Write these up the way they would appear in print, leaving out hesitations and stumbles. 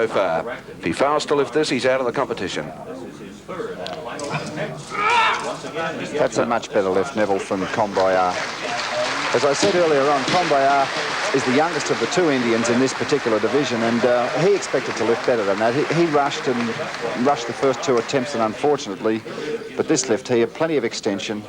so far. If he fails to lift this, he's out of the competition. That's a much better lift, Neville, from Comboyar. As I said earlier on, Comboyar is the youngest of the two Indians in this particular division, and he expected to lift better than that. He rushed the first two attempts, and unfortunately, but this lift here, plenty of extension,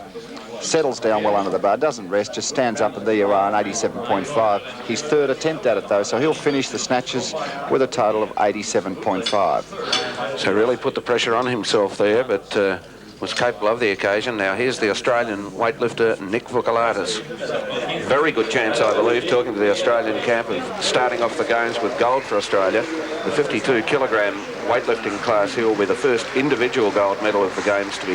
settles down well under the bar, doesn't rest, just stands up, and there you are, an 87.5. His third attempt at it, though, so he'll finish the snatches with a total of 87.5. So really put the pressure on himself there, but was capable of the occasion. Now here's the Australian weightlifter Nick Voukelatos. Very good chance, I believe, talking to the Australian camp, of starting off the games with gold for Australia. The 52 kilogram weightlifting class, he will be the first individual gold medal of the games to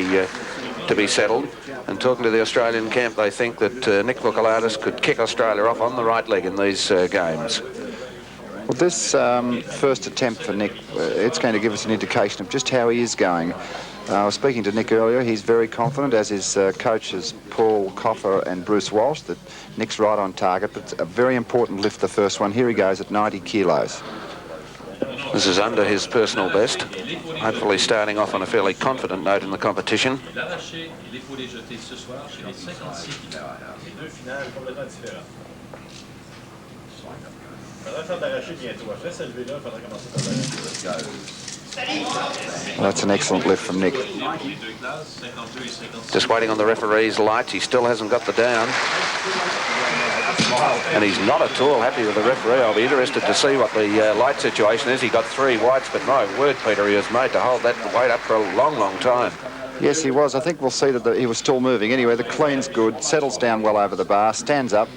be settled. And talking to the Australian camp, they think that Nick Voukelatos could kick Australia off on the right leg in these games. Well, this first attempt for Nick, it's going to give us an indication of just how he is going. I was speaking to Nick earlier. He's very confident, as his coaches Paul Coffer and Bruce Walsh, that Nick's right on target, but it's a very important lift, the first one. Here he goes at 90 kilos. This is under his personal best, hopefully starting off on a fairly confident note in the competition. Well, that's an excellent lift from Nick. Just waiting on the referee's lights. He still hasn't got the down. And he's not at all happy with the referee. I'll be interested to see what the light situation is. He got 3 whites, but my word, Peter, he was made to hold that weight up for a long, long time. Yes, he was. I think we'll see that he was still moving. Anyway, the clean's good, settles down well over the bar, stands up.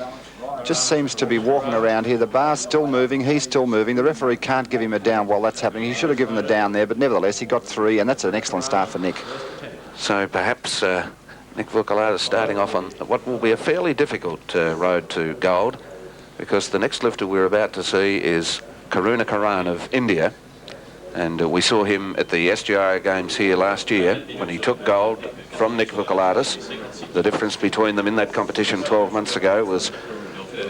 Just seems to be walking around here. The bar's still moving, he's still moving. The referee can't give him a down while that's happening. He should have given the down there, but nevertheless, he got 3, and that's an excellent start for Nick. So perhaps Nick Voukelatos starting off on what will be a fairly difficult road to gold, because the next lifter we're about to see is Karan of India. And we saw him at the SGI Games here last year when he took gold from Nick Voukelatos. The difference between them in that competition 12 months ago was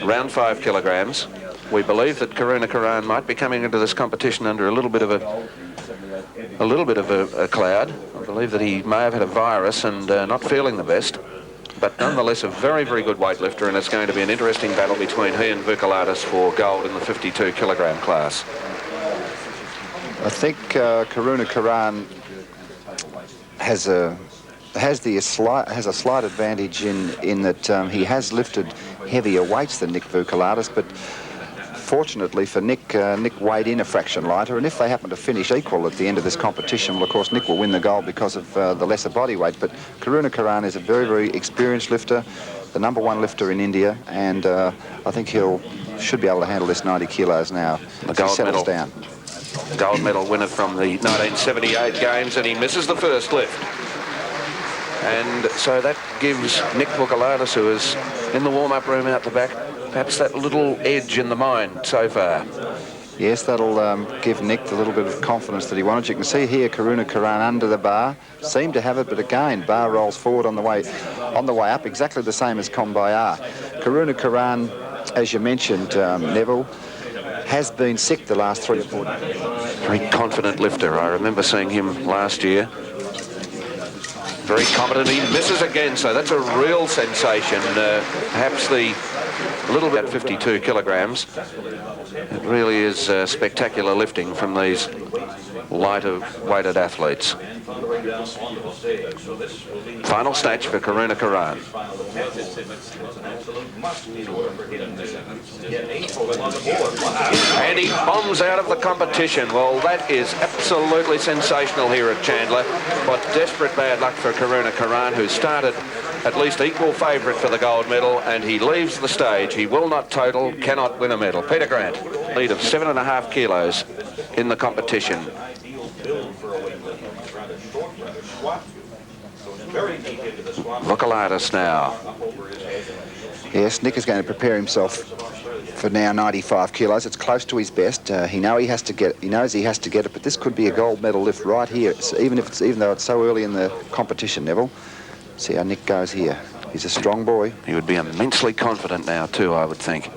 around 5 kilograms. We believe that Karan might be coming into this competition under a little bit of a cloud. I believe that he may have had a virus and not feeling the best, but nonetheless a very, very good weightlifter, and it's going to be an interesting battle between he and Voukelatos for gold in the 52 kilogram class. I think Karan has a slight advantage in that he has lifted heavier weights than Nick Voukelatos, but fortunately for Nick, Nick weighed in a fraction lighter, and if they happen to finish equal at the end of this competition, well, of course, Nick will win the gold because of the lesser body weight. But Karan is a very, very experienced lifter, the #1 lifter in India, and I think should be able to handle this 90 kilos now. The gold medal. Down. Gold medal winner from the 1978 Games, and he misses the first lift. And so that gives Nick Voukelatos, who is in the warm-up room out the back, perhaps that little edge in the mind so far. Yes, that'll give Nick the little bit of confidence that he wanted. You can see here Karan under the bar, seemed to have it, but again, bar rolls forward on the way up, exactly the same as Comboyar. Karan, as you mentioned, Neville, has been sick the last 3 or 4 days. Very confident lifter. I remember seeing him last year. Very competent. He misses again, so that's a real sensation. Perhaps the little bit 52 kilograms. It really is spectacular lifting from these lighter weighted athletes. Final snatch for Karan. And he bombs out of the competition. Well, that is absolutely sensational here at Chandler, but desperate bad luck for Karan, who started at least equal favourite for the gold medal, and he leaves the stage. He will not total, cannot win a medal. Peter Grant, lead of 7.5 kilos in the competition. Voukelatos now. Yes, Nick is going to prepare himself for now 95 kilos. It's close to his best. He knows he has to get it, but this could be a gold medal lift right here. Even though it's so early in the competition, Neville. See how Nick goes here. He's a strong boy. He would be immensely confident now too, I would think.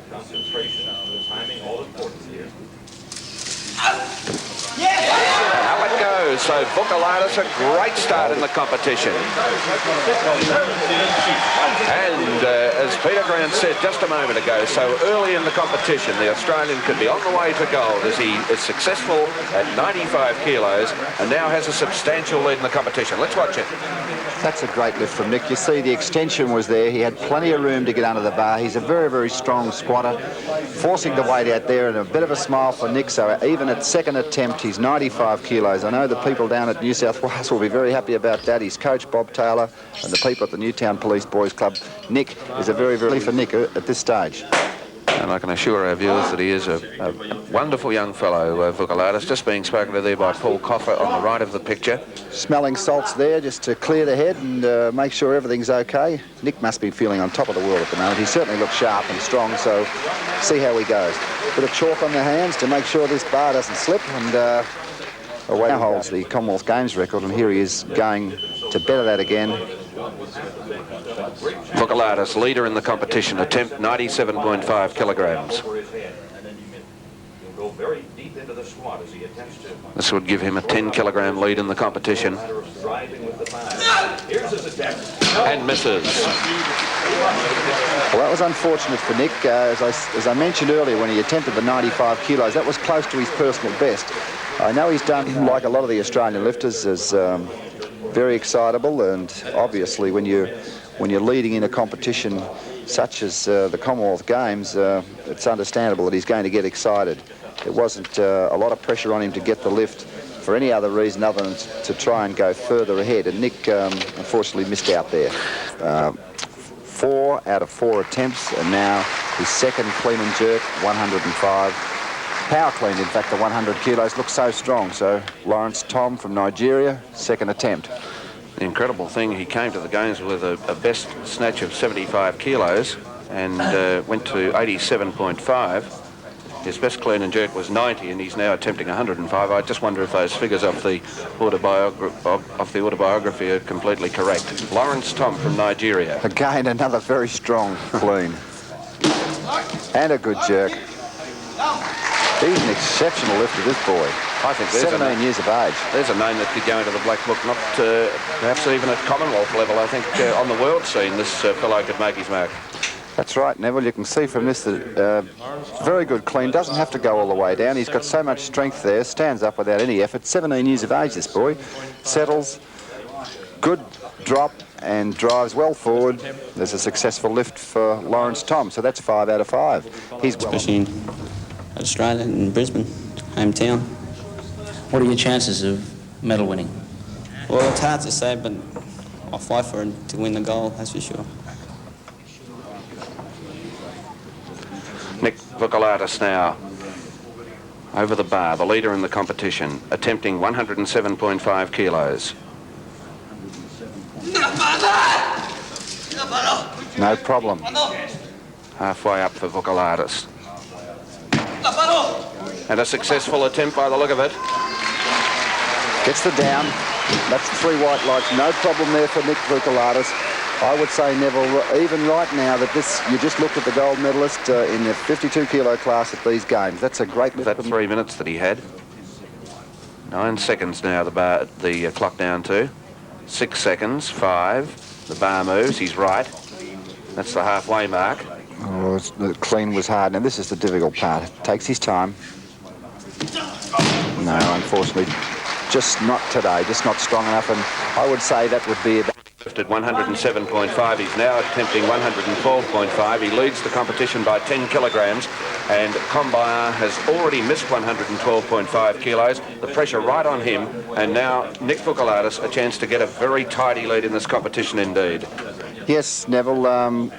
So Voukelatos, a great start in the competition. And as Peter Grant said just a moment ago, so early in the competition, the Australian could be on the way to gold as he is successful at 95 kilos and now has a substantial lead in the competition. Let's watch it. That's a great lift from Nick. You see the extension was there. He had plenty of room to get under the bar. He's a very, very strong squatter, forcing the weight out there, and a bit of a smile for Nick. So even at second attempt, he's 95 kilos. I know the people down at New South Wales will be very happy about that. His coach, Bob Taylor, and the people at the Newtown Police Boys Club. Nick is a very, very for Nick at this stage. And I can assure our viewers that he is a wonderful young fellow, Voukelatos, just being spoken to there by Paul Coffer on the right of the picture. Smelling salts there just to clear the head and make sure everything's okay. Nick must be feeling on top of the world at the moment. He certainly looks sharp and strong, so see how he goes. Bit of chalk on the hands to make sure this bar doesn't slip, and away now holds the Commonwealth Games record, and here he is going to better that again. Voukelatos, leader in the competition, attempt 97.5 kilograms. This would give him a 10 kilogram lead in the competition. And misses. Well, that was unfortunate for Nick. As I mentioned earlier, when he attempted the 95 kilos, that was close to his personal best. I know he's done, like a lot of the Australian lifters, as very excitable, and obviously when you're leading in a competition such as the Commonwealth Games, it's understandable that he's going to get excited. There wasn't a lot of pressure on him to get the lift for any other reason other than to try and go further ahead, and Nick unfortunately missed out there. 4 out of 4 attempts, and now his second clean and jerk, 105. Power cleaned, in fact, the 100 kilos, looks so strong. So Lawrence Tom from Nigeria, second attempt. The incredible thing, he came to the games with a best snatch of 75 kilos and went to 87.5. His best clean and jerk was 90, and he's now attempting 105. I just wonder if those figures off the autobiography are completely correct. Lawrence Tom from Nigeria. Again, another very strong clean. And a good jerk. He's an exceptional lifter, this boy. I think 17 years of age. There's a name that could go into the black book, not perhaps even at Commonwealth level. I think on the world scene, this fellow could make his mark. That's right, Neville. You can see from this that very good clean. Doesn't have to go all the way down. He's got so much strength there. Stands up without any effort. 17 years of age, this boy. Settles. Good drop and drives well forward. There's a successful lift for Lawrence Tom. So that's 5 out of 5. He's well. Especially in Australia, in Brisbane, hometown. What are your chances of medal winning? Well, it's hard to say, but I'll fight for it to win the gold, that's for sure. Nick Voukelatos now over the bar, the leader in the competition, attempting 107.5 kilos. No problem. Halfway up for Voukelatos. And a successful attempt by the look of it. Gets the down. That's 3 white lights. No problem there for Nick Voukelatos. I would say, Neville, even right now that you just looked at the gold medalist in the 52 kilo class at these games. That's a great lift. That 3 minutes that he had. 9 seconds now the clock down to. 6 seconds, 5. The bar moves, he's right. That's the halfway mark. Oh, the clean was hard. Now this is the difficult part. It takes his time. No, unfortunately, just not today, just not strong enough, and I would say that would be about... Lifted 107.5, he's now attempting 112.5. He leads the competition by 10 kilograms, and Kabbas has already missed 112.5 kilos. The pressure right on him, and now Nick Voukelatos a chance to get a very tidy lead in this competition indeed. Yes, Neville,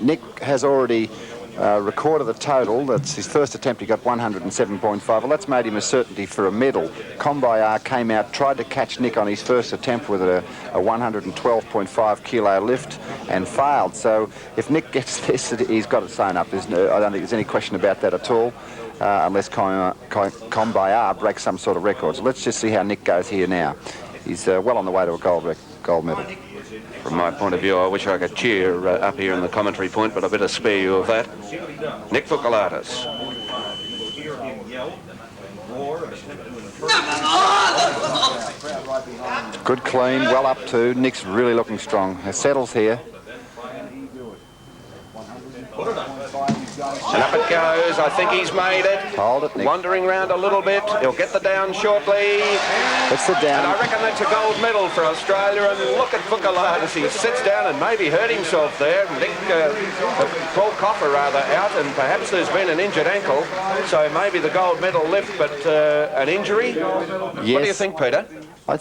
Nick has already recorded the total. That's his first attempt. He got 107.5. Well, that's made him a certainty for a medal. Kabbas came out, tried to catch Nick on his first attempt with a 112.5 kilo lift and failed. So if Nick gets this, he's got it sewn up. I don't think there's any question about that at all, unless Kabbas breaks some sort of record. So let's just see how Nick goes here now. He's well on the way to a gold medal. From my point of view, I wish I could cheer up here in the commentary point, but I better spare you of that. Nick Voukelatos. Good clean, well up too. Nick's really looking strong. He settles here. And up it goes. I think he's made it. Hold it, Nick. Wandering round a little bit. He'll get the down shortly. It's the And down. I reckon that's a gold medal for Australia. And look at Voukelatos. He sits down and maybe hurt himself there. Nick, Paul Coffer rather, out, and perhaps there's been an injured ankle. So maybe the gold medal lift, but an injury. Yes. What do you think, Peter? I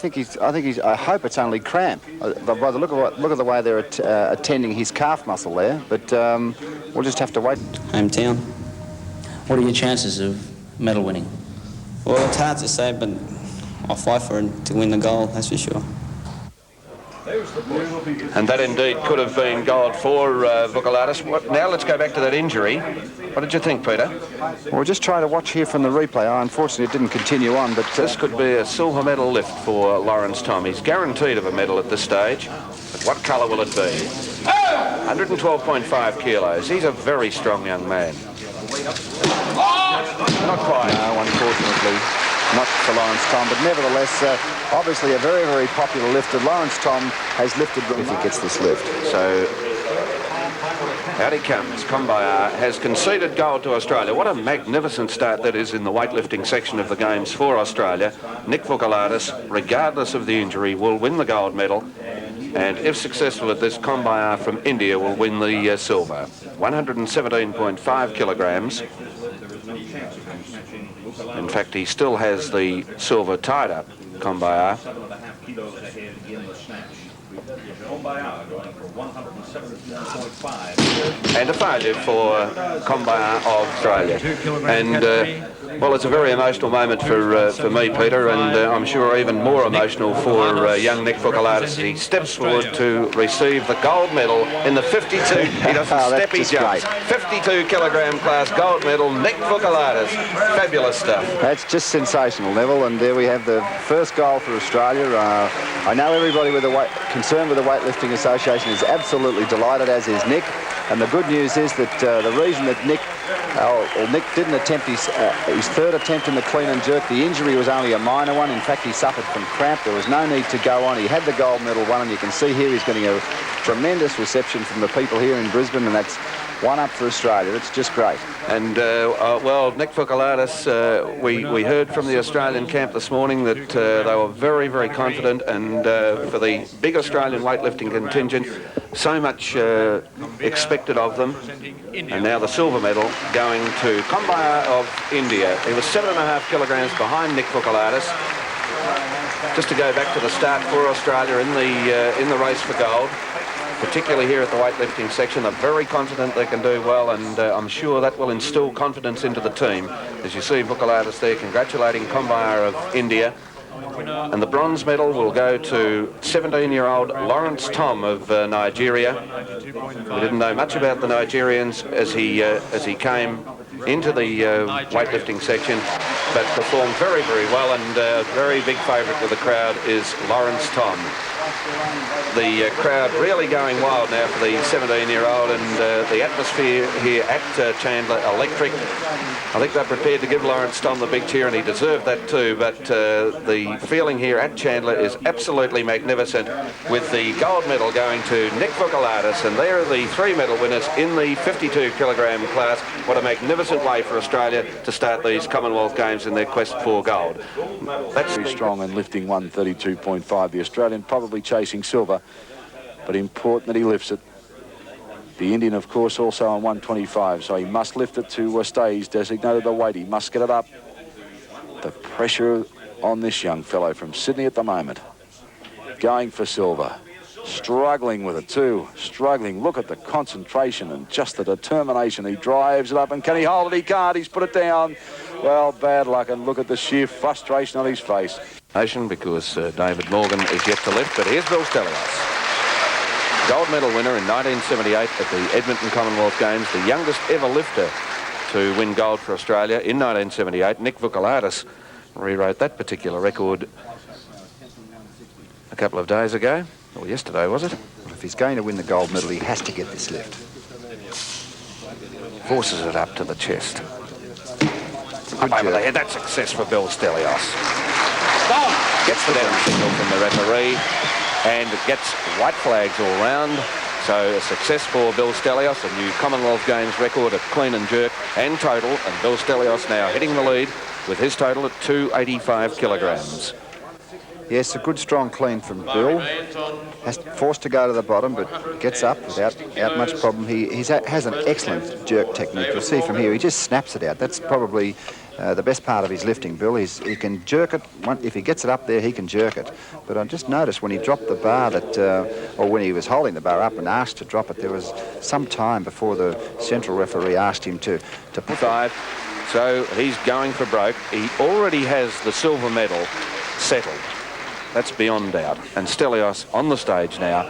hope it's only cramp. By the look at the way they're attending his calf muscle there. But we'll just have to wait. Hometown. What are your chances of medal winning? Well, it's hard to say, but I'll fight for it to win the gold, that's for sure. And that indeed could have been gold for Voukelatos. Now let's go back to that injury. What did you think, Peter? Well, we'll just try to watch here from the replay. Unfortunately, it didn't continue on, but This could be a silver medal lift for Lawrence Tom. He's guaranteed of a medal at this stage. But what colour will it be? 112.5 kilos. He's a very strong young man. Not quite. no, unfortunately, not for Lawrence Tom. But nevertheless, obviously a very, very popular lifter. Lawrence Tom has lifted if he gets this lift. So out he comes. Combayar has conceded gold to Australia. What a magnificent start that is in the weightlifting section of the Games for Australia. Nick Voukelatos, regardless of the injury, will win the gold medal. And if successful at this, Combayar from India will win the silver. 117.5 kilograms. In fact, he still has the silver tied up, Combayar. And a failure for Combayar of Australia. And well, it's a very emotional moment for me, Peter, and I'm sure even more emotional for young Nick Voukelatos. He steps forward to receive the gold medal in the 52. He doesn't step, he jumps. 52 kilogram class gold medal, Nick Voukelatos. Fabulous stuff. That's just sensational, Neville, and there we have the first goal for Australia. I know everybody concerned with the Weightlifting Association is absolutely delighted, as is Nick. And the good news is that the reason that Nick didn't attempt his third attempt in the clean and jerk, the injury was only a minor one. In fact, he suffered from cramp. There was no need to go on. He had the gold medal won, and you can see here he's getting a tremendous reception from the people here in Brisbane, and that's one up for Australia. It's just great. And, well, Nick Voukelatos, we heard from the Australian camp this morning that they were very, very confident, and for the big Australian weightlifting contingent, so much expected of them. And now the silver medal going to Combayar of India. He was 7.5 kilograms behind Nick Voukelatos. Just to go back to the start for Australia in the race for gold, particularly here at the weightlifting section. They're very confident they can do well, and I'm sure that will instill confidence into the team. As you see Voukelatos there congratulating Combayar of India. And the bronze medal will go to 17-year-old Lawrence Tom of Nigeria. We didn't know much about the Nigerians as he came into the weightlifting section, but performed very, very well, and a very big favourite with the crowd is Lawrence Tom. The crowd really going wild now for the 17-year-old, and the atmosphere here at Chandler electric. I think they're prepared to give Lawrence Tom the big cheer, and he deserved that too, but the feeling here at Chandler is absolutely magnificent, with the gold medal going to Nick Voukelatos, and there are the three medal winners in the 52 kilogram class. What a magnificent way for Australia to start these Commonwealth Games in their quest for gold. That's very strong and lifting 132.5. The Australian probably chasing silver, but important that he lifts it. The Indian, of course, also on 125, so he must lift it to stay. He's designated the weight. He must get it up. The pressure on this young fellow from Sydney at the moment. Going for silver. Struggling with it too. Struggling. Look at the concentration and just the determination. He drives it up, and can he hold it? He can't. He's put it down. Well, bad luck, and look at the sheer frustration on his face. Because David Morgan is yet to lift, but here's Bill Stellios. Gold medal winner in 1978 at the Edmonton Commonwealth Games, the youngest ever lifter to win gold for Australia in 1978. Nick Voukelatos rewrote that particular record a couple of days ago, or yesterday, was it? If he's going to win the gold medal, he has to get this lift. Forces it up to the chest. Up over the head. That's success for Bill Stelios. Gets the down signal from the referee and gets white flags all round. So a success for Bill Stelios, a new Commonwealth Games record at clean and jerk and total. And Bill Stelios now hitting the lead with his total at 285 kilograms. Yes, a good strong clean from Bill. Has forced to go to the bottom, but gets up without much problem. He has an excellent jerk technique. You'll see from here, he just snaps it out. That's probably the best part of his lifting, Bill. He can jerk it. If he gets it up there, he can jerk it. But I just noticed when he dropped the bar that, or when he was holding the bar up and asked to drop it, there was some time before the central referee asked him to put five. So he's going for broke. He already has the silver medal settled. That's beyond doubt. And Stelios on the stage now.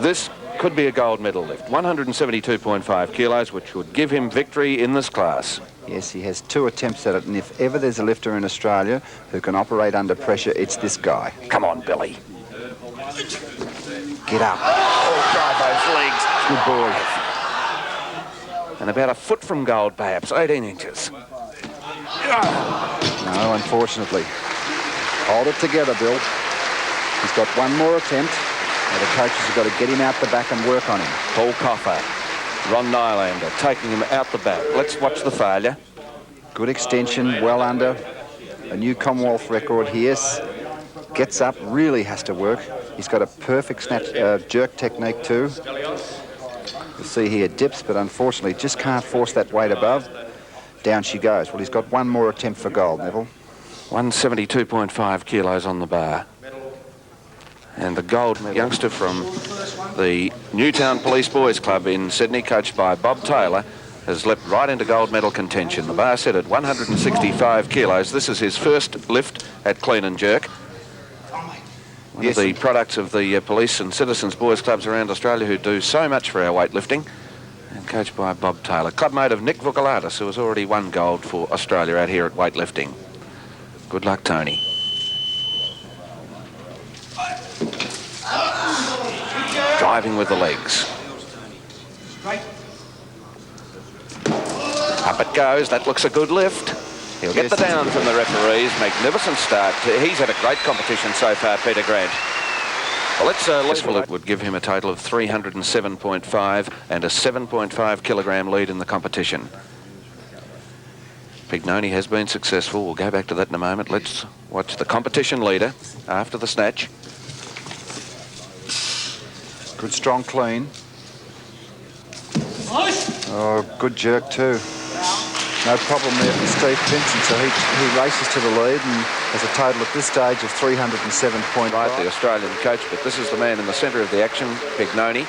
This could be a gold medal lift. 172.5 kilos, which would give him victory in this class. Yes, he has 2 attempts at it, and if ever there's a lifter in Australia who can operate under pressure, it's this guy. Come on, Billy. Get up. Oh, drive those legs. Good boy. And about a foot from gold, perhaps, 18 inches. No, unfortunately. Hold it together, Bill. He's got one more attempt. Now the coaches have got to get him out the back and work on him. Paul Coffer, Ron Nylander taking him out the back. Let's watch the failure. Good extension, well under. A new Commonwealth record here. Gets up, really has to work. He's got a perfect jerk technique too. You'll see here dips, but unfortunately just can't force that weight above. Down she goes. Well, he's got one more attempt for gold, Neville. 172.5 kilos on the bar. And the gold youngster from the Newtown Police Boys Club in Sydney, coached by Bob Taylor, has leapt right into gold medal contention. The bar set at 165 kilos. This is his first lift at clean and jerk. One of the products of the police and citizens boys clubs around Australia who do so much for our weightlifting. And coached by Bob Taylor. Clubmate of Nick Voukelatos, who has already won gold for Australia out here at weightlifting. Good luck, Tony. Driving with the legs. Up it goes. That looks a good lift. He'll get the down from the referees. Magnificent start. He's had a great competition so far, Peter Grant. Well, it would give him a total of 307.5 and a 7.5 kilogram lead in the competition. Pignoni has been successful. We'll go back to that in a moment. Let's watch the competition leader after the snatch. Good strong clean. Oh, good jerk too. No problem there for Steve Vincent, so he races to the lead and has a total at this stage of 307.5. Right, the Australian coach, but this is the man in the centre of the action, Pignoni.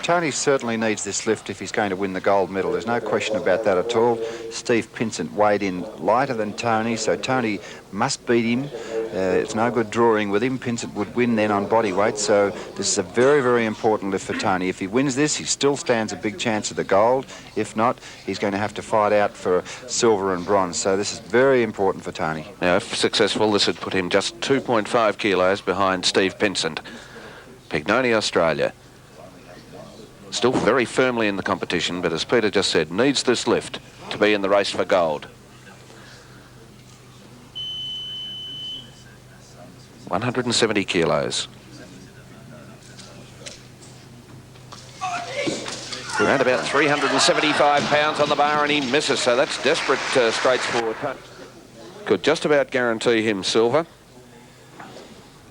Tony certainly needs this lift if he's going to win the gold medal. There's no question about that at all. Steve Pinsent weighed in lighter than Tony, so Tony must beat him. It's no good drawing with him. Pinsent would win then on body weight, so this is a very, very important lift for Tony. If he wins this, he still stands a big chance of the gold. If not, he's going to have to fight out for silver and bronze, so this is very important for Tony. Now, if successful, this would put him just 2.5 kilos behind Steve Pinsent. Pignoni, Australia. Still very firmly in the competition, but as Peter just said, needs this lift to be in the race for gold. 170 kilos. Around about 375 pounds on the bar, and he misses, so that's desperate straights forward. Could just about guarantee him silver.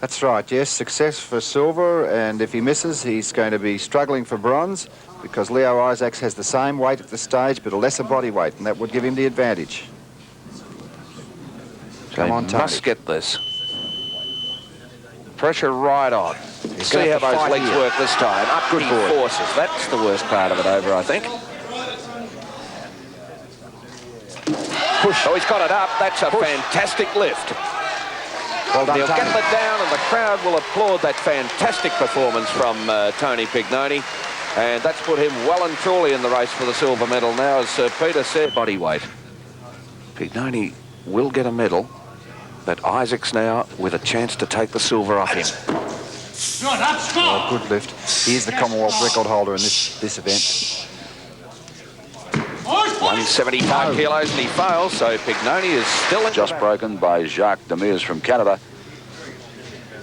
That's right, yes, success for silver, and if he misses, he's going to be struggling for bronze because Leo Isaacs has the same weight at the stage but a lesser body weight, and that would give him the advantage. Come on, Tony. Must get this. Pressure right on. See how those legs work this time. Up good forces. That's the worst part of it over, I think. Push. Oh, he's got it up. That's a fantastic lift. Well done, He'll Tony. get that down, and the crowd will applaud that fantastic performance from Tony Pignoni. And that's put him well and truly in the race for the silver medal now, as Peter said. Body weight. Pignoni will get a medal, but Isaacs now with a chance to take the silver off him. Oh, good lift. He is the Commonwealth record holder in this event. 175 kilos, and he fails, so Pignoni is still in. Just broken by Jacques Demers from Canada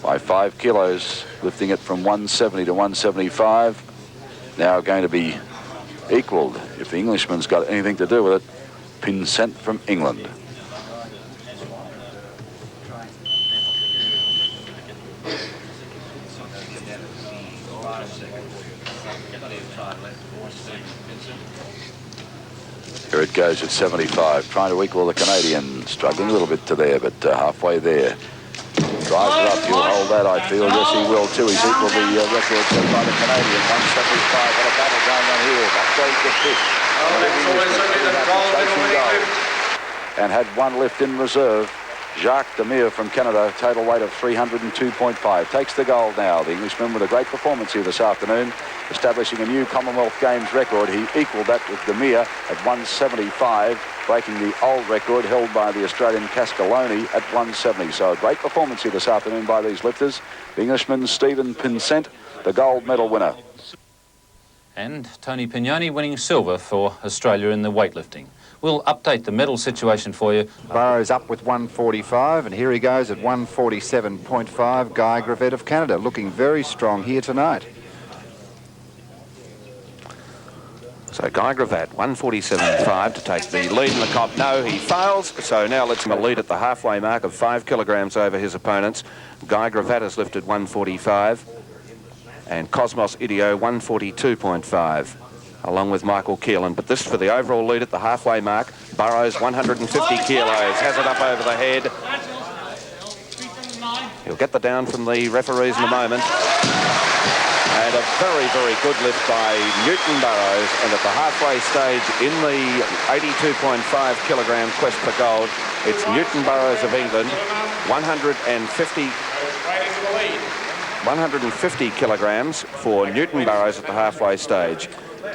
by 5 kilos, lifting it from 170 to 175. Now going to be equalled, if the Englishman's got anything to do with it, Pinsent from England. Here it goes at 75, trying to equal the Canadian, struggling a little bit to there, but halfway there. Drives it up, he'll hold that, I feel. Yes, he will too. He's equalled the record set by the Canadian, 175. What a battle going on here. That's very good fish. And had one lift in reserve. Jacques Demers from Canada, total weight of 302.5. Takes the gold now. The Englishman with a great performance here this afternoon, establishing a new Commonwealth Games record. He equalled that with Demers at 175, breaking the old record held by the Australian Cascaloni at 170. So a great performance here this afternoon by these lifters. The Englishman, Stephen Pinsent, the gold medal winner. And Tony Pignoni winning silver for Australia in the weightlifting. We'll update the medal situation for you. Burrowes up with 145, and here he goes at 147.5. Guy Gravet of Canada looking very strong here tonight. So Guy Gravet, 147.5 to take the lead in the comp. No, he fails. So now let's him a lead at the halfway mark of 5 kilograms over his opponents. Guy Gravet has lifted 145, and Cosmos Idio 142.5. along with Michael Keelan. But this for the overall lead at the halfway mark. Burrowes, 150 kilos, has it up over the head. He'll get the down from the referees in a moment. And a very, very good lift by Newton Burrowes. And at the halfway stage in the 82.5 kilogram quest for gold, it's Newton Burrowes of England, 150 kilograms for Newton Burrowes at the halfway stage.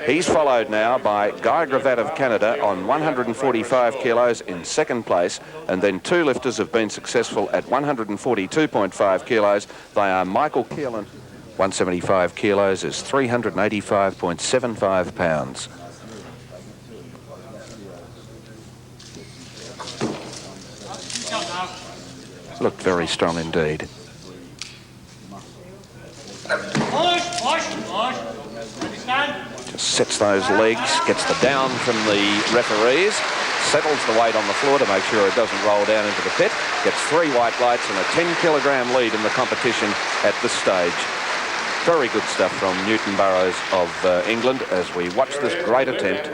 He's followed now by Guy Gravet of Canada on 145 kilos in second place, and then two lifters have been successful at 142.5 kilos. They are Michael Keelan. 175 kilos is 385.75 pounds. Looked very strong indeed. Just sets those legs, gets the down from the referees, settles the weight on the floor to make sure it doesn't roll down into the pit, gets 3 white lights and a 10 kilogram lead in the competition at this stage. Very good stuff from Newton Burrowes of England as we watch this great attempt.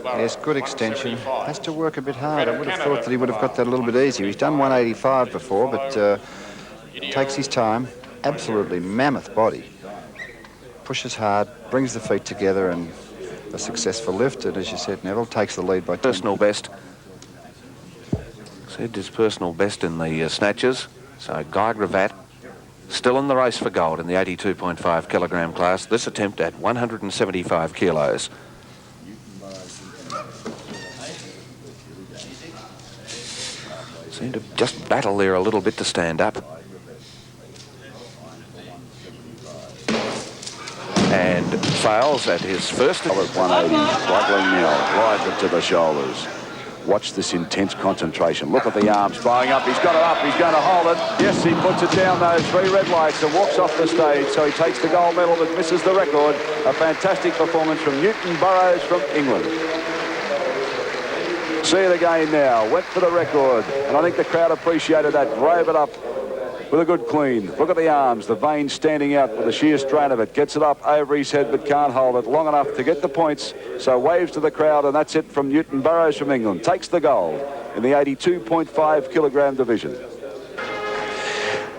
Yes, good extension. Has to work a bit hard. I would have thought that he would have got that a little bit easier. He's done 185 before, but takes his time. Absolutely mammoth body. Pushes hard, brings the feet together, and a successful lift. And as you said, Neville takes the lead by 10. Personal best. Said his personal best in the snatches. So Guy Gravet still in the race for gold in the 82.5 kilogram class. This attempt at 175 kilos. Seemed to just battle there a little bit to stand up. And fails at his first. 180, struggling now, right to the shoulders. Watch this intense concentration. Look at the arms flying up. He's got it up. He's going to hold it. Yes, he puts it down those 3 red lights and walks off the stage. So he takes the gold medal but misses the record. A fantastic performance from Newton Burrowes from England. See it again now. Went for the record. And I think the crowd appreciated that. Drove it up with a good clean. Look at the arms, the veins standing out with the sheer strain of it. Gets it up over his head but can't hold it long enough to get the points. So waves to the crowd, and that's it from Newton Burrowes from England. Takes the gold in the 82.5 kilogram division.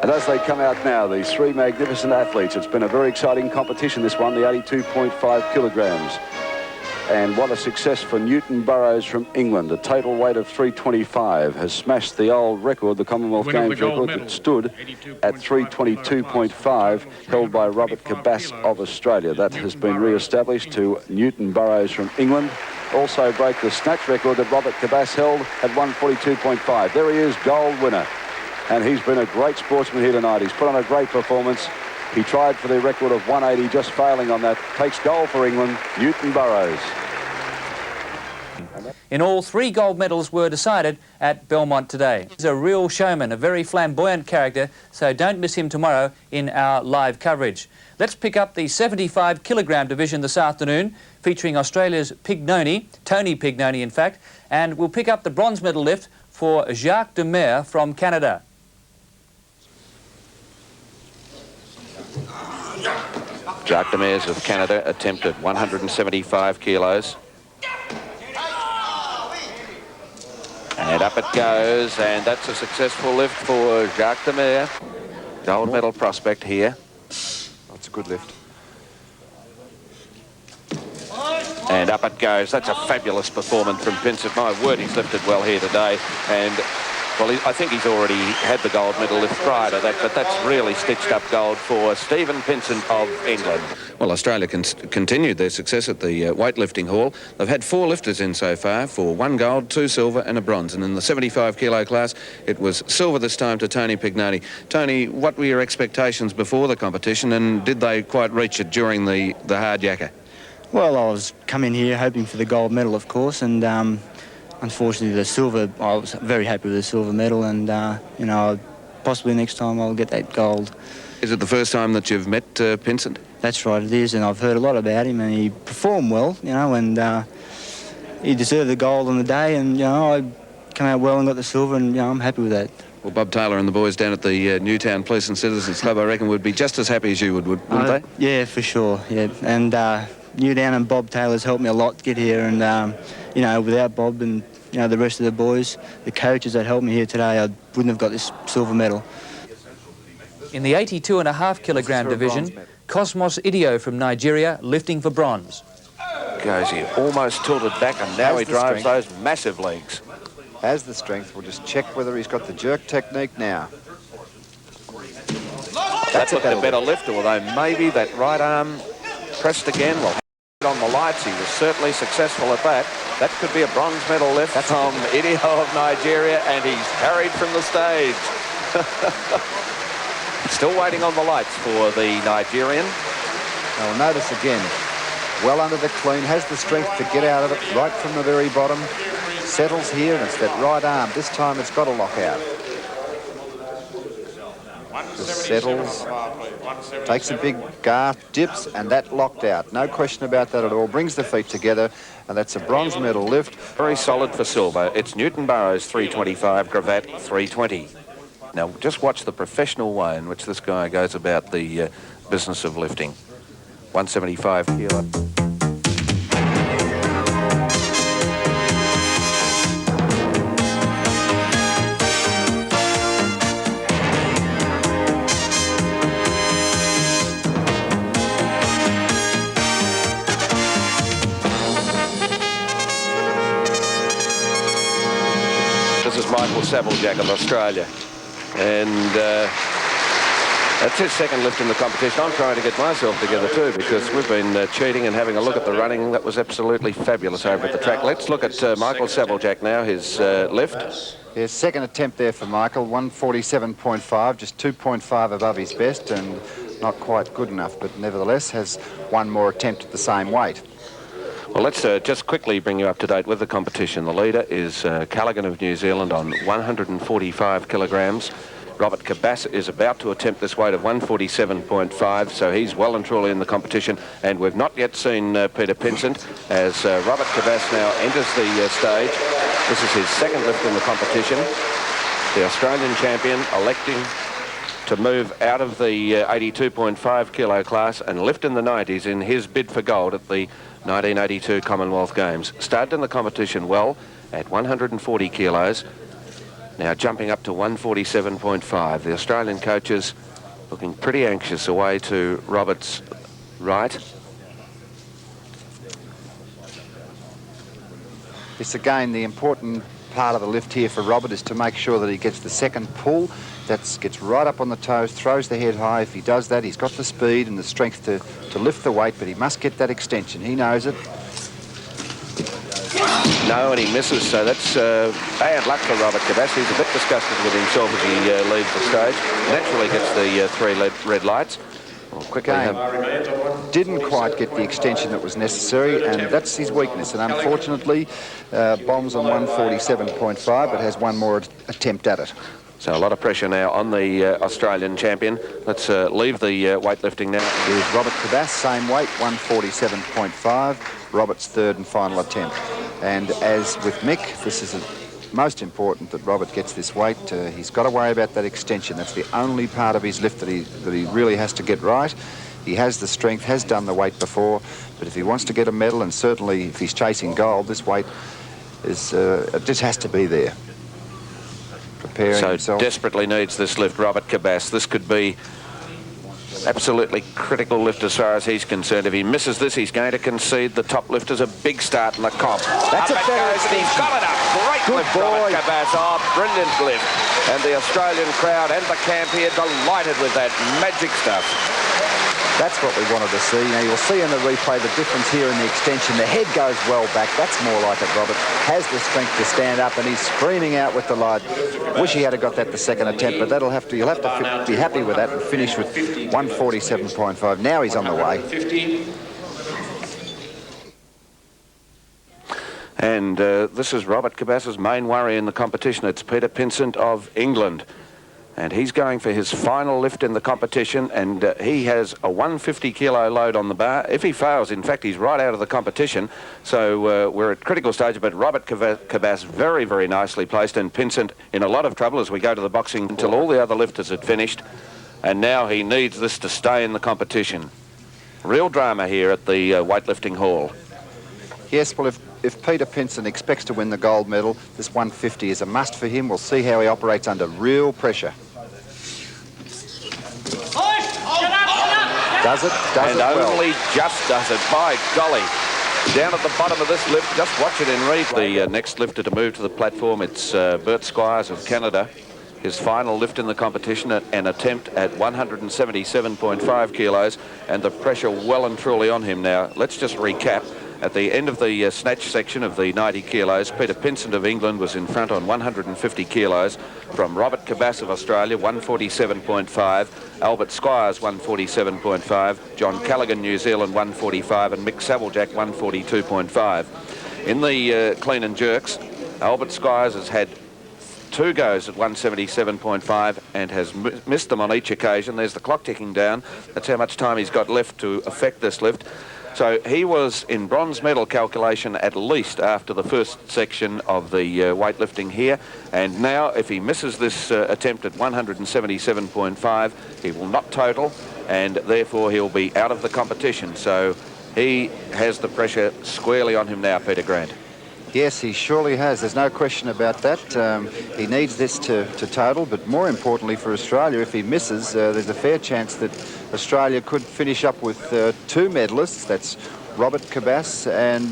And as they come out now, these 3 magnificent athletes, it's been a very exciting competition, this one, the 82.5 kilograms. And what a success for Newton Burrowes from England. A total weight of 325 has smashed the old record, the Commonwealth Games record that stood at 322.5, held by Robert Kabas of Australia. That has been re-established to Newton Burrowes from England. Also broke the snatch record that Robert Kabas held at 142.5. There he is, gold winner. And he's been a great sportsman here tonight. He's put on a great performance. He tried for the record of 180, just failing on that. Takes gold for England, Newton Burrowes. In all, 3 gold medals were decided at Belmont today. He's a real showman, a very flamboyant character, so don't miss him tomorrow in our live coverage. Let's pick up the 75 kilogram division this afternoon, featuring Australia's Pignoni, Tony Pignoni in fact, and we'll pick up the bronze medal lift for Jacques Demare from Canada. Jacques Demare of Canada attempted 175 kilos. And up it goes, and that's a successful lift for Jacques Demare. Gold medal prospect here. That's a good lift. And up it goes. That's a fabulous performance from Pinsent. My word, he's lifted well here today. And, well, I think he's already had the gold medal lift prior to that, but that's really stitched up gold for Stephen Pinsent of England. Well, Australia continued their success at the weightlifting hall. They've had 4 lifters in so far for 1 gold, 2 silver and a bronze. And in the 75 kilo class, it was silver this time to Tony Pignoni. Tony, what were your expectations before the competition, and did they quite reach it during the hard yakka? Well, I was coming here hoping for the gold medal, of course, and unfortunately the silver, I was very happy with the silver medal, and, you know, possibly next time I'll get that gold. Is it the first time that you've met Pinsent? That's right, it is, and I've heard a lot about him, and he performed well, you know, and he deserved the gold on the day, and, you know, I came out well and got the silver, and, you know, I'm happy with that. Well, Bob Taylor and the boys down at the Newtown Police and Citizens Club, I reckon, would be just as happy as you would, wouldn't they? Yeah, for sure, yeah, and Newtown and Bob Taylor's helped me a lot to get here, and, you know, without Bob and, you know, the rest of the boys, the coaches that helped me here today, I wouldn't have got this silver medal. In the 82.5 kilogram division, Cosmos Idio from Nigeria lifting for bronze. Goes he almost tilted back, and now he drives those massive legs. Has the strength. We'll just check whether he's got the jerk technique now. That's a better lift, although maybe that right arm pressed again. Well, on the lights, he was certainly successful at that. That could be a bronze medal lift from Idio of Nigeria, and he's carried from the stage. Still waiting on the lights for the Nigerian. Now, notice again, well under the clean, has the strength to get out of it right from the very bottom. Settles here, and it's that right arm. This time it's got a lockout. Just settles, takes a big garth, dips, and that locked out. No question about that at all. Brings the feet together, and that's a bronze medal lift. Very solid for silver. It's Newton Burrowes 325, Gravatt 320. Now, just watch the professional way in which this guy goes about the business of lifting. 175 kilo. This is Michael Saviljak of Australia. And that's his second lift in the competition. I'm trying to get myself together too, because we've been cheating and having a look at the running. That was absolutely fabulous over at the track. Let's look at Michael Saviljak now, his lift. His second attempt there for Michael, 147.5, just 2.5 above his best, and not quite good enough, but nevertheless has one more attempt at the same weight. Well, let's just quickly bring you up to date with the competition. The leader is Callaghan of New Zealand on 145 kilograms. Robert Kabas is about to attempt this weight of 147.5, so he's well and truly in the competition. And we've not yet seen Peter Pinsent as Robert Kabas now enters the stage. This is his second lift in the competition. The Australian champion electing to move out of the 82.5 kilo class and lift in the 90s in his bid for gold at the 1982 Commonwealth Games. Started in the competition well at 140 kilos. Now jumping up to 147.5. The Australian coaches looking pretty anxious away to Robert's right. It's again the important part of the lift here for Robert is to make sure that he gets the second pull. That gets right up on the toes, throws the head high. If he does that, he's got the speed and the strength to lift the weight, but he must get that extension. He knows it. No, and he misses, so that's bad luck for Robert Kabbas. He's a bit disgusted with himself as he leaves the stage. Naturally gets the three red lights. Quickly didn't quite get the extension that was necessary, and that's his weakness. And unfortunately, bombs on 147.5, but has one more attempt at it. So a lot of pressure now on the Australian champion. Let's leave the weightlifting now. Here's Robert Kabas, same weight, 147.5. Robert's third and final attempt. And as with Mick, this is most important that Robert gets this weight. He's got to worry about that extension. That's the only part of his lift that he really has to get right. He has the strength, has done the weight before, but if he wants to get a medal, and certainly if he's chasing gold, this weight is just has to be there. Preparing himself. Desperately needs this lift, Robert Kabas. This could be absolutely critical lift as far as he's concerned. If he misses this, he's going to concede. The top lift is a big start in the comp. That's up a better extension. He's got it up. Great Good lift, boy. Robert Kabas. Oh, brilliant lift. And the Australian crowd and the camp here delighted with that magic stuff. That's what we wanted to see. Now, you'll see in the replay the difference here in the extension. The head goes well back. That's more like it, Robert. Has the strength to stand up, and he's screaming out with delight. Wish he had got that the second attempt, but you'll have to be happy with that and finish with 147.5. Now he's on the way. And this is Robert Kabas's main worry in the competition. It's Peter Pinsent of England. And he's going for his final lift in the competition, and he has a 150-kilo load on the bar. If he fails, in fact, he's right out of the competition. So we're at critical stage, but Robert Kabas very, very nicely placed, and Pinsent in a lot of trouble as we go to the boxing until all the other lifters had finished. And now he needs this to stay in the competition. Real drama here at the weightlifting hall. Yes, well, if Peter Pinsent expects to win the gold medal, this 150 is a must for him. We'll see how he operates under real pressure. Does it? Does and it well. only just does it. By golly. Down at the bottom of this lift, just watch it in replay. The next lifter to move to the platform, it's Bert Squires of Canada. His final lift in the competition, an attempt at 177.5 kilos, and the pressure well and truly on him now. Let's just recap. At the end of the snatch section of the 90 kilos, Peter Pinsent of England was in front on 150 kilos from Robert Kabas of Australia, 147.5, Albert Squires, 147.5, John Callaghan, New Zealand, 145, and Mick Sabblejack, 142.5. In the clean and jerks, Albert Squires has had 2 goes at 177.5 and has missed them on each occasion. There's the clock ticking down. That's how much time he's got left to affect this lift. So he was in bronze medal calculation at least after the first section of the weightlifting here. And now if he misses this attempt at 177.5, he will not total, and therefore he'll be out of the competition. So he has the pressure squarely on him now, Peter Grant. Yes, he surely has. There's no question about that. He needs this to total, but more importantly for Australia, if he misses, there's a fair chance that Australia could finish up with 2 medalists. That's Robert Kabas and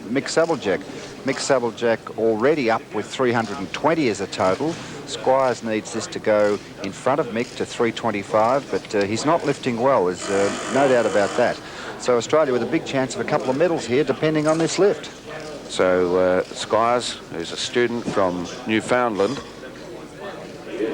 Mick Sabblejack. Mick Sabblejack already up with 320 as a total. Squires needs this to go in front of Mick to 325, but he's not lifting well. There's no doubt about that. So Australia with a big chance of a couple of medals here, depending on this lift. So Squires, who's a student from Newfoundland,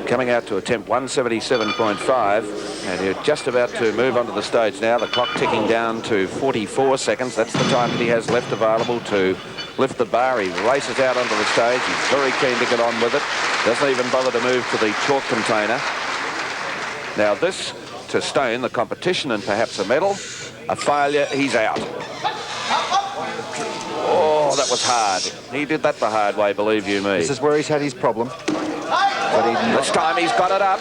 coming out to attempt 177.5, and you're just about to move onto the stage now. The clock ticking down to 44 seconds. That's the time that he has left available to lift the bar. He races out onto the stage. He's very keen to get on with it. Doesn't even bother to move to the chalk container. Now this to stay in the competition and perhaps a medal. A failure, he's out. Oh, that was hard. He did that the hard way, believe you me. This is where he's had his problem. This time he's got it up.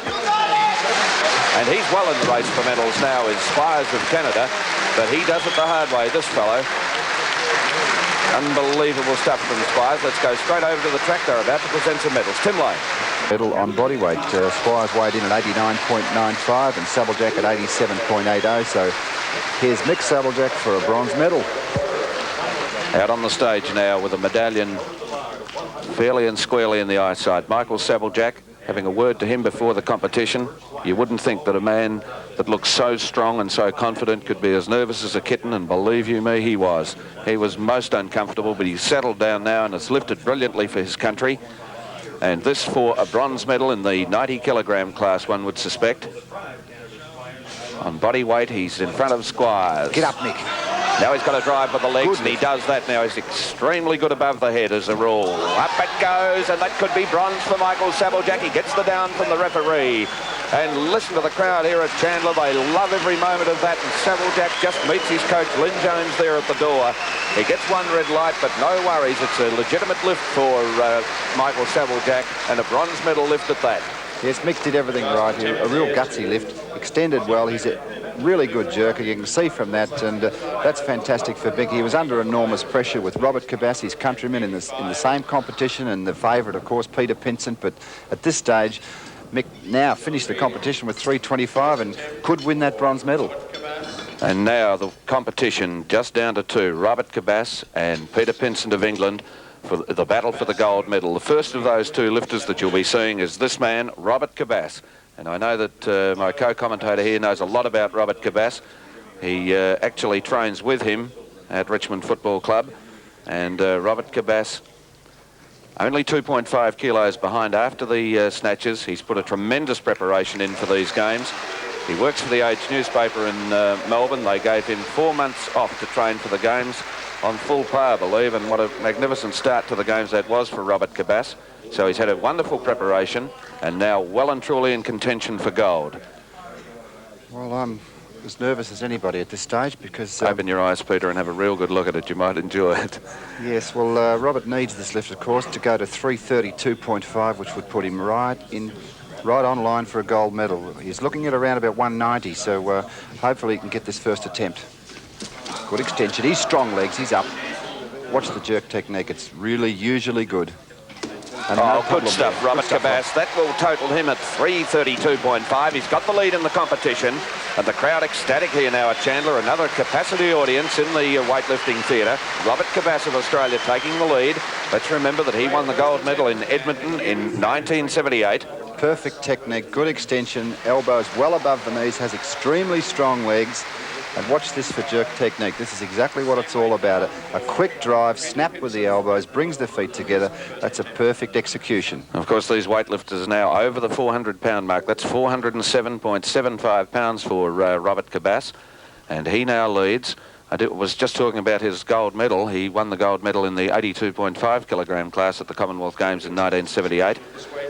And he's well in the race for medals now, is Squires of Canada. But he does it the hard way, this fellow. Unbelievable stuff from Squires. Let's go straight over to the track. They're about to present some medals. Tim Lane. Medal on body weight. Squires weighed in at 89.95 and Sabblejack at 87.80. So here's Mick Sabblejack for a bronze medal. Out on the stage now with a medallion fairly and squarely in the eyesight. Michael Sabblejack, having a word to him before the competition. You wouldn't think that a man that looks so strong and so confident could be as nervous as a kitten, and believe you me, he was. He was most uncomfortable, but he's settled down now and has lifted brilliantly for his country. And this for a bronze medal in the 90 kilogram class, one would suspect. On body weight, he's in front of Squires. Get up, Nick. Now he's got to drive with the legs, Good and he lift. does that now. He's extremely good above the head as a rule. Up it goes, and that could be bronze for Michael Sabblejack. He gets the down from the referee. And listen to the crowd here at Chandler. They love every moment of that. And Sabblejack just meets his coach, Lynn Jones, there at the door. He gets one red light, but no worries. It's a legitimate lift for Michael Sabblejack, and a bronze medal lift at that. Yes, Mick did everything right here. A real gutsy lift. Extended well. He's a really good jerker. You can see from that, and that's fantastic for Mick. He was under enormous pressure with Robert Kabbas, his countryman, in the same competition, and the favourite, of course, Peter Pinsent. But at this stage, Mick now finished the competition with 3:25 and could win that bronze medal. And now the competition just down to two, Robert Kabbas and Peter Pinsent of England, for the battle for the gold medal. The first of those two lifters that you'll be seeing is this man, Robert Kabbas. And I know that my co-commentator here knows a lot about Robert Kabbas. He actually trains with him at Richmond Football Club. And Robert Kabbas, only 2.5 kilos behind after the snatches. He's put a tremendous preparation in for these games. He works for the Age newspaper in Melbourne. They gave him 4 months off to train for the games on full pay, I believe, and what a magnificent start to the games that was for Robert Kabbas. So he's had a wonderful preparation and now well and truly in contention for gold. Well, I'm as nervous as anybody at this stage because... Open your eyes, Peter, and have a real good look at it. You might enjoy it. Yes, well, Robert needs this lift, of course, to go to 3:32.5, which would put him right on line for a gold medal. He's looking at around about 190, so hopefully he can get this first attempt. Good extension. He's strong legs. He's up. Watch the jerk technique. It's really usually good. And no good problem stuff, there. Robert Good stuff, Kabbas. That will total him at 3:32.5. He's got the lead in the competition, and the crowd ecstatic here now at Chandler. Another capacity audience in the weightlifting theatre. Robert Kabbas of Australia taking the lead. Let's remember that he won the gold medal in Edmonton in 1978. Perfect technique, good extension, elbows well above the knees, has extremely strong legs. And watch this for jerk technique. This is exactly what it's all about. A quick drive, snap with the elbows, brings the feet together. That's a perfect execution. Of course, these weightlifters are now over the 400-pound mark. That's 407.75 pounds for Robert Kabbas, and he now leads. I was just talking about his gold medal. He won the gold medal in the 82.5 kilogram class at the Commonwealth Games in 1978.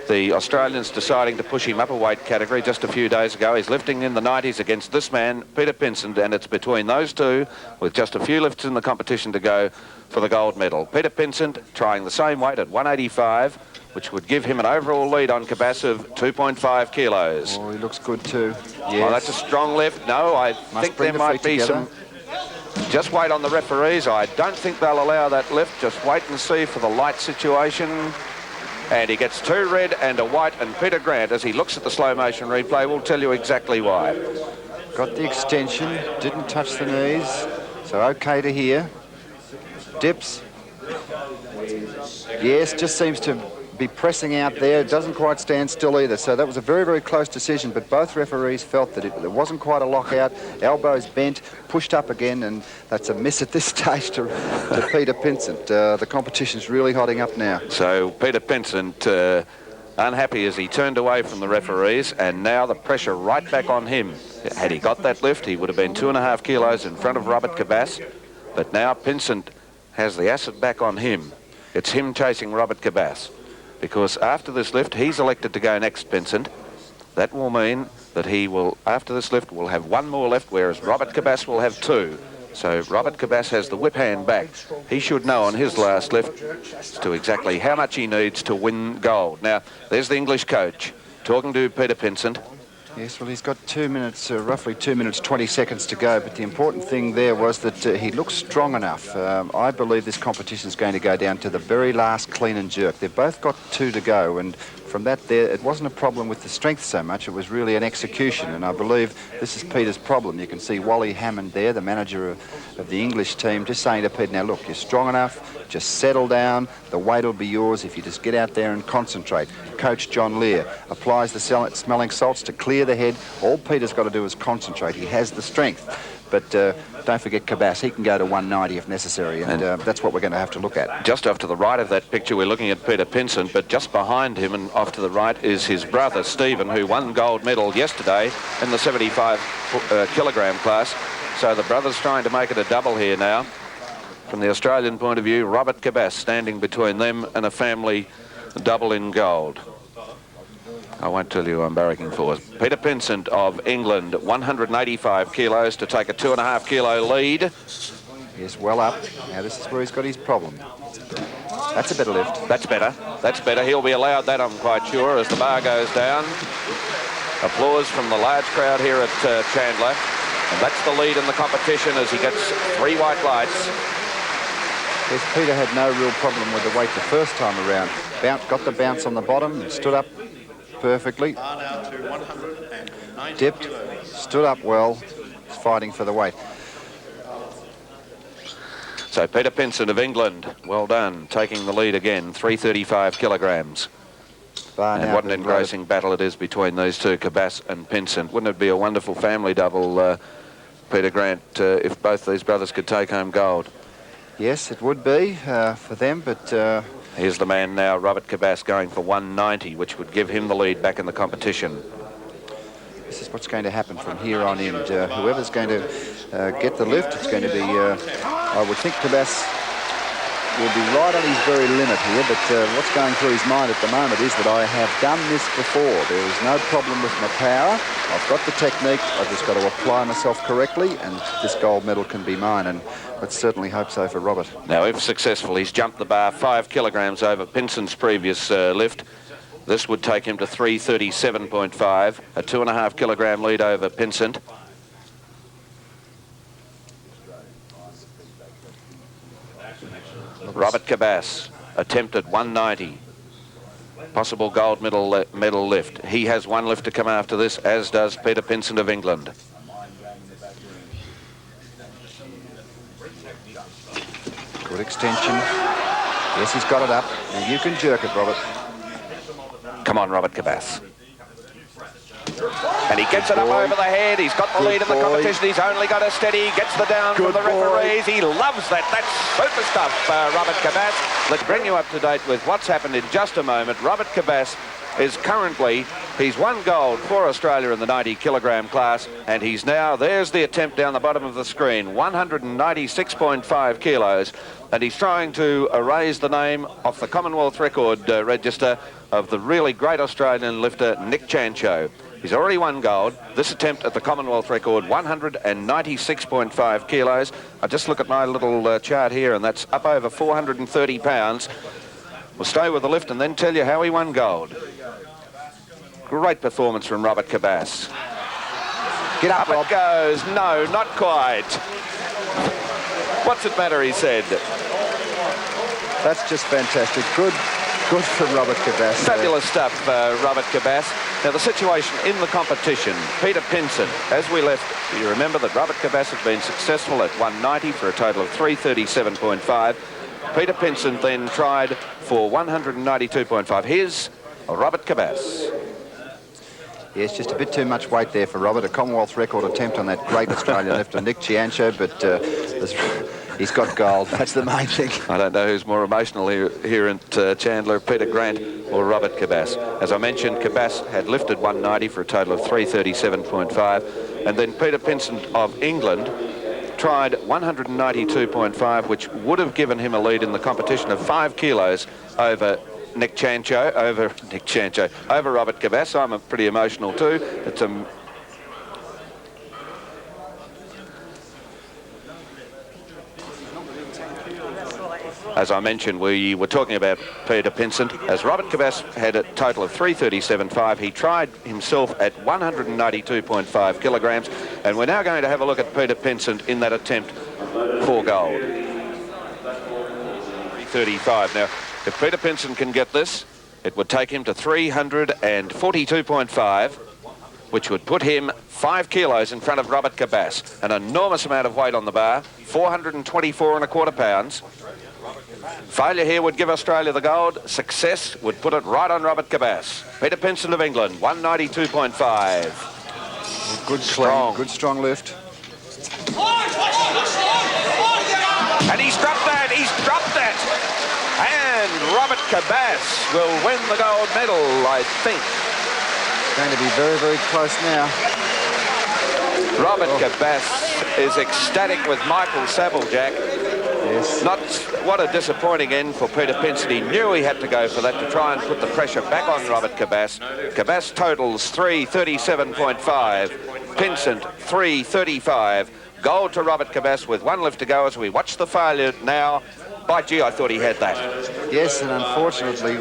The Australians deciding to push him up a weight category just a few days ago. He's lifting in the 90s against this man, Peter Pinsent, and it's between those two, with just a few lifts in the competition to go, for the gold medal. Peter Pinsent trying the same weight at 185, which would give him an overall lead on Kabbas of 2.5 kilos. Oh, he looks good too. Yes. Well, that's a strong lift. No, I think there might be some... Just wait on the referees. I don't think they'll allow that lift. Just wait and see for the light situation. And he gets 2 red and a white, and Peter Grant, as he looks at the slow motion replay, will tell you exactly why. Got the extension, didn't touch the knees, so okay to hear. Dips. Yes, just seems to be pressing out there. It doesn't quite stand still either. So that was a very, very close decision, but both referees felt that it wasn't quite a lockout. Elbows bent, pushed up again, and that's a miss at this stage to Peter Pinsent. The competition's really hotting up now. So Peter Pinsent unhappy as he turned away from the referees, and now the pressure right back on him. Had he got that lift, he would have been 2.5 kilos in front of Robert Kabbas, but now Pinsent has the acid back on him. It's him chasing Robert Kabbas, because after this lift, he's elected to go next, Pinsent. That will mean that he will, after this lift, will have 1 more left, whereas Robert Kabbas will have 2. So Robert Kabbas has the whip hand back. He should know on his last lift as to exactly how much he needs to win gold. Now, there's the English coach talking to Peter Pinsent. Yes, well, he's got 2 minutes, roughly 2 minutes, 20 seconds to go. But the important thing there was that he looks strong enough. I believe this competition is going to go down to the very last clean and jerk. They've both got 2 to go. And from that there, it wasn't a problem with the strength so much. It was really an execution. And I believe this is Peter's problem. You can see Wally Hammond there, the manager of the English team, just saying to Peter, now look, you're strong enough. Just settle down. The weight will be yours if you just get out there and concentrate. Coach John Lear applies the smelling salts to clear the head. All Peter's got to do is concentrate. He has the strength. But don't forget Kabbas. He can go to 190 if necessary, and that's what we're going to have to look at. Just off to the right of that picture, we're looking at Peter Pinsent, but just behind him and off to the right is his brother, Stephen, who won gold medal yesterday in the 75 kilogram class. So the brother's trying to make it a double here now. From the Australian point of view, Robert Kabbas standing between them and a family double in gold. I won't tell you who I'm barracking for. Peter Pinsent of England, 185 kilos to take a 2.5 kilo lead. He's well up. Now this is where he's got his problem. That's a better lift. That's better. That's better. He'll be allowed that, I'm quite sure, as the bar goes down. Applause from the large crowd here at Chandler. And that's the lead in the competition as he gets 3 white lights. Yes, Peter had no real problem with the weight the first time around. Got the bounce on the bottom, and stood up perfectly. Dipped, stood up well, fighting for the weight. So Peter Pinsent of England, well done, taking the lead again, 335 kilograms. And what an engrossing battle it is between these two, Kabbas and Pinsent. Wouldn't it be a wonderful family double, Peter Grant, if both these brothers could take home gold? Yes, it would be for them, but... Here's the man now, Robert Kabbas, going for 190, which would give him the lead back in the competition. This is what's going to happen from here on in. Whoever's going to get the lift, it's going to be... I would think Kabbas will be right on his very limit here, but what's going through his mind at the moment is that I have done this before. There is no problem with my power. I've got the technique. I've just got to apply myself correctly, and this gold medal can be mine. And let's certainly hope so for Robert. Now, if successful, he's jumped the bar 5 kilograms over Pinsent's previous lift. This would take him to 337.5, a 2.5 kilogram lead over Pinsent. Robert Kabbas, attempt at 190. Possible gold medal lift. He has 1 lift to come after this, as does Peter Pinsent of England. Good extension. Yes, he's got it up. And you can jerk it, Robert. Come on, Robert Kabbas. And he gets it up over the head. He's got the lead in the competition. He's only got a steady. Gets the down from the referees. He loves that. That's super stuff, Robert Kabbas. Let's bring you up to date with what's happened in just a moment. Robert Kabbas is currently, he's won gold for Australia in the 90 kilogram class, and he's now, there's the attempt down the bottom of the screen, 196.5 kilos, and he's trying to erase the name off the Commonwealth record register of the really great Australian lifter Nick Chancho. He's already won gold. This attempt at the Commonwealth record, 196.5 kilos. I just look at my little chart here, and that's up over 430 pounds. We'll stay with the lift and then tell you how he won gold. Great performance from Robert Kabbas. Get up, Rob. It goes. No, not quite. What's it matter, he said. That's just fantastic. Good for Robert Kabbas. Fabulous stuff, Robert Kabbas. Now, the situation in the competition, Peter Pinsent, as we left, you remember that Robert Kabbas had been successful at 190 for a total of 337.5. Peter Pinsent then tried for 192.5. Here's Robert Kabbas. Yes, just a bit too much weight there for Robert. A Commonwealth record attempt on that great Australian lifter, Nick Chancho, but he's got gold. That's the main thing. I don't know who's more emotional here at Chandler, Peter Grant or Robert Kabbas. As I mentioned, Kabbas had lifted 190 for a total of 337.5, and then Peter Pinsent of England tried 192.5, which would have given him a lead in the competition of 5 kilos over Robert Kabbas. I'm pretty emotional too. It's as I mentioned, we were talking about Peter Pinsent. As Robert Kabbas had a total of 337.5, he tried himself at 192.5 kilograms, and we're now going to have a look at Peter Pinsent in that attempt for gold. 335. Now, if Peter Pinsent can get this, it would take him to 342.5, which would put him 5 kilos in front of Robert Kabbas. An enormous amount of weight on the bar, 424.25 pounds. Failure here would give Australia the gold. Success would put it right on Robert Kabbas. Peter Pinsent of England, 192.5. Good strong lift. Robert Kabbas will win the gold medal, I think. Going to be very, very close now. Robert Kabbas is ecstatic with Michael Sabblejack. Yes. Not what a disappointing end for Peter Pinsent. He knew he had to go for that to try and put the pressure back on Robert Kabbas. Kabbas totals 3:37.5. Pinsent 3:35. Gold to Robert Kabbas with one lift to go as we watch the failure now. By gee, I thought he had that. Yes, and unfortunately...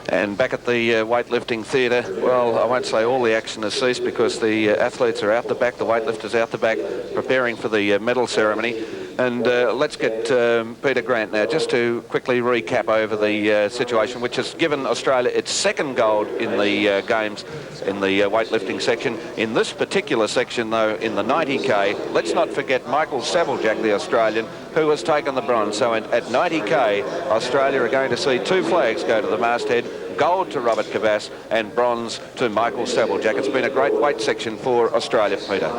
And back at the weightlifting theatre, well, I won't say all the action has ceased because the athletes are out the back, the weightlifters out the back, preparing for the medal ceremony. And let's get Peter Grant now, just to quickly recap over the situation, which has given Australia its second gold in the Games in the weightlifting section. In this particular section, though, in the 90K, let's not forget Michael Sabblejack, the Australian, who has taken the bronze. So at 90K, Australia are going to see two flags go to the masthead, gold to Robert Kabbas and bronze to Michael Sabblejack. It's been a great weight section for Australia, Peter.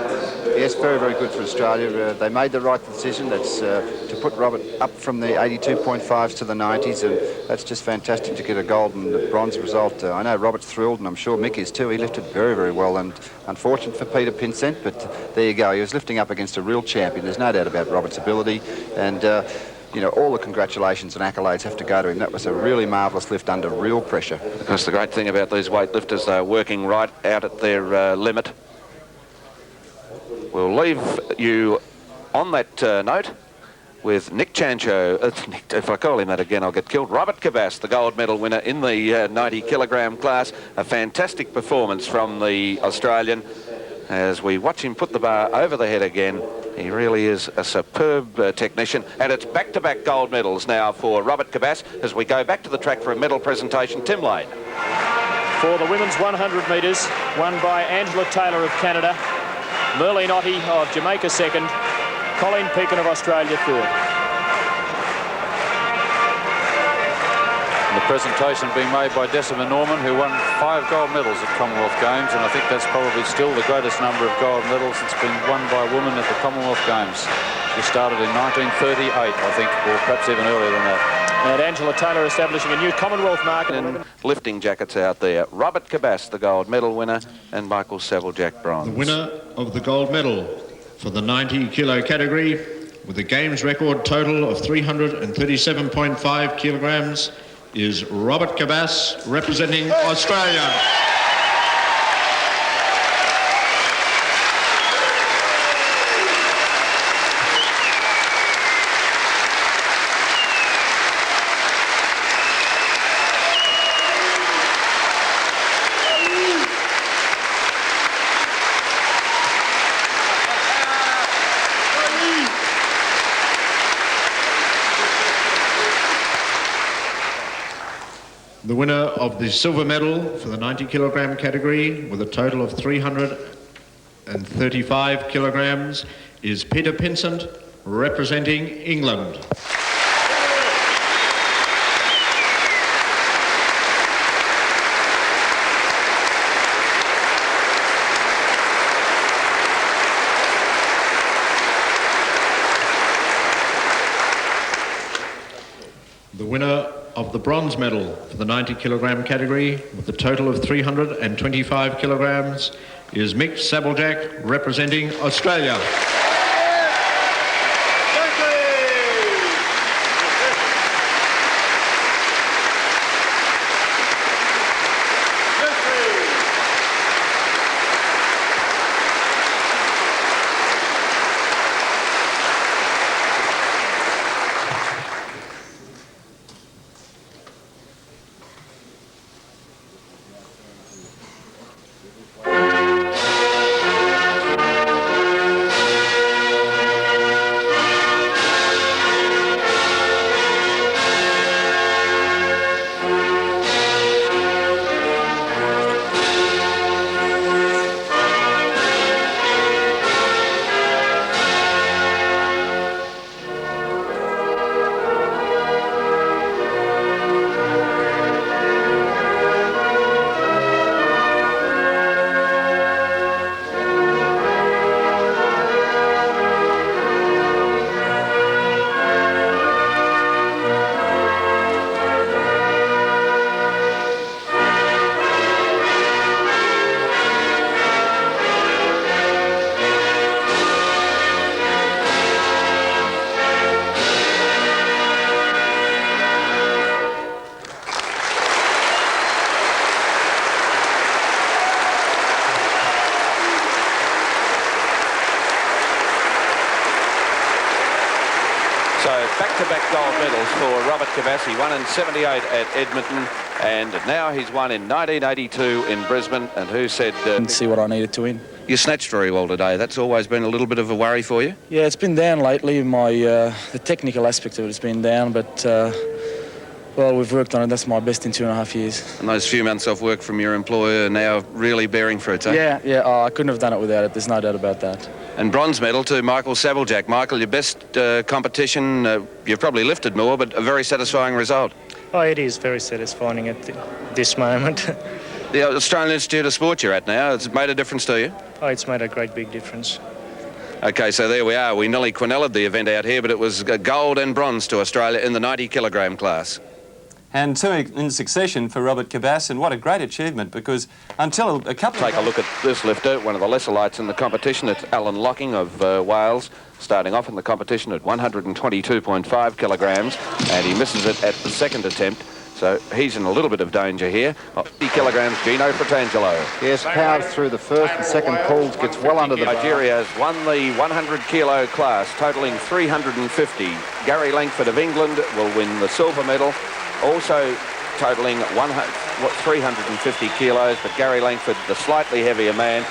Yes, very, very good for Australia. They made the right decision. That's to put Robert up from the 82.5s to the 90s, and that's just fantastic to get a gold and a bronze result. I know Robert's thrilled, and I'm sure Mick is too. He lifted very, very well, and unfortunate for Peter Pinsent, but there you go. He was lifting up against a real champion. There's no doubt about Robert's ability, and you know, all the congratulations and accolades have to go to him. That was a really marvellous lift under real pressure. Because the great thing about these weightlifters, they're working right out at their limit. We'll leave you on that note with Nick Chancho. If I call him that again, I'll get killed. Robert Kabbas, the gold medal winner in the 90 kilogram class. A fantastic performance from the Australian. As we watch him put the bar over the head again, he really is a superb technician. And it's back-to-back gold medals now for Robert Kabbas as we go back to the track for a medal presentation. Tim Lane. For the women's 100 metres, won by Angela Taylor of Canada, Merlene Ottey of Jamaica second, Colleen Pekin of Australia third. The presentation being made by Decima Norman, who won 5 gold medals at Commonwealth Games, and I think that's probably still the greatest number of gold medals that's been won by a woman at the Commonwealth Games. She started in 1938, I think, or perhaps even earlier than that. And Angela Taylor establishing a new Commonwealth mark. And lifting jackets out there. Robert Kabbas, the gold medal winner, and Michael Sabblejack bronze. The winner of the gold medal for the 90 kilo category with a Games record total of 337.5 kilograms is Robert Kabbas, representing Australia. The winner of the silver medal for the 90 kilogram category with a total of 335 kilograms is Peter Pinsent, representing England. The winner of the bronze medal for the 90 kilogram category with a total of 325 kilograms is Mick Sabblejack, representing Australia. back-to-back gold medals for Robert Kabbas. He won in 78 at Edmonton, and now he's won in 1982 in Brisbane. And who said... Didn't see what I needed to win. You snatched very well today. That's always been a little bit of a worry for you? Yeah, it's been down lately. The technical aspect of it has been down, but well, we've worked on it. That's my best in 2.5 years. And those few months off work from your employer are now really bearing fruit, eh? Yeah. I couldn't have done it without it. There's no doubt about that. And bronze medal to Michael Sabeljack. Michael, your best competition, you've probably lifted more, but a very satisfying result. Oh, it is very satisfying at this moment. The Australian Institute of Sport you're at now, has it made a difference to you? Oh, it's made a great big difference. OK, so there we are. We nearly quinelled the event out here, but it was gold and bronze to Australia in the 90-kilogram class. And two in succession for Robert Kabbas, and what a great achievement, because until a couple Take a look at this lifter, one of the lesser lights in the competition. It's Alan Locking of Wales, starting off in the competition at 122.5 kilograms, and he misses it at the second attempt. So he's in a little bit of danger here. 50 kilograms, Gino Fratangelo. Yes, powers through the first and second pulls, gets well under the... Nigeria has won the 100-kilo class, totalling 350. Gary Langford of England will win the silver medal, also totalling 350 kilos, but Gary Langford, the slightly heavier man.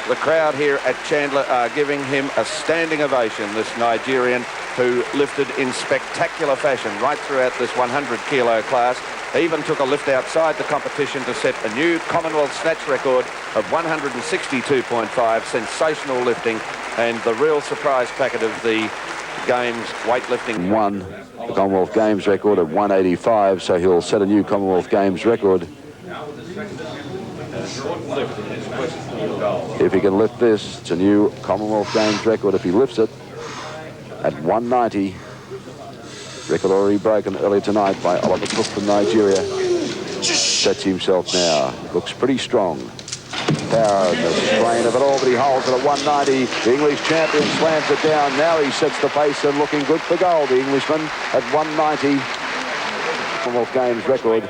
The crowd here at Chandler are giving him a standing ovation, this Nigerian who lifted in spectacular fashion right throughout this 100-kilo class. He even took a lift outside the competition to set a new Commonwealth snatch record of 162.5, sensational lifting, and the real surprise packet of the Games weightlifting. Won the Commonwealth Games record of 185, so he'll set a new Commonwealth Games record. If he can lift this, it's a new Commonwealth Games record if he lifts it at 190. Record already broken earlier tonight by Oliver Cook from Nigeria. Sets himself now. Looks pretty strong. Power and the strain of it all, but he holds it at 190. The English champion slams it down. Now he sets the pace and looking good for gold, the Englishman, at 190. Commonwealth Games record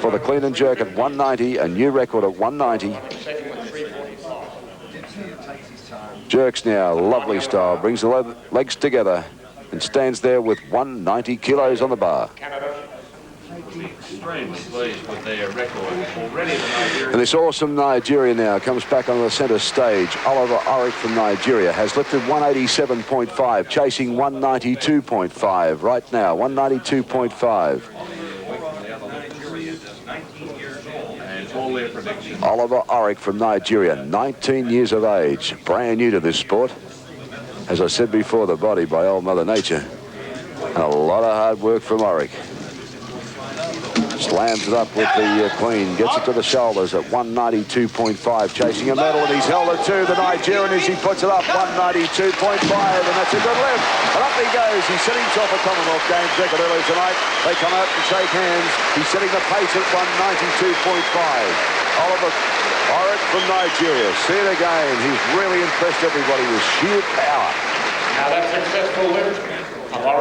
for the clean and jerk at 190, a new record at 190. Jerks now, lovely style, brings the legs together and stands there with 190 kilos on the bar. Extremely pleased with their record already. And this awesome Nigeria now comes back on the centre stage. Oliver Oric from Nigeria has lifted 187.5, chasing 192.5 right now, 192.5. Oliver Oric from Nigeria, 19 years of age, brand new to this sport. As I said before, the body by old Mother Nature. And a lot of hard work from Oric. Slams it up with the clean, gets it to the shoulders at 192.5, chasing a medal, and he's held it to the Nigerian as he puts it up, 192.5, and that's a good lift. And up he goes. He set himself a Commonwealth Games record earlier tonight. They come out and shake hands. He's setting the pace at 192.5. Oliver Oric from Nigeria. See it again. He's really impressed everybody with sheer power. Now that successful lift.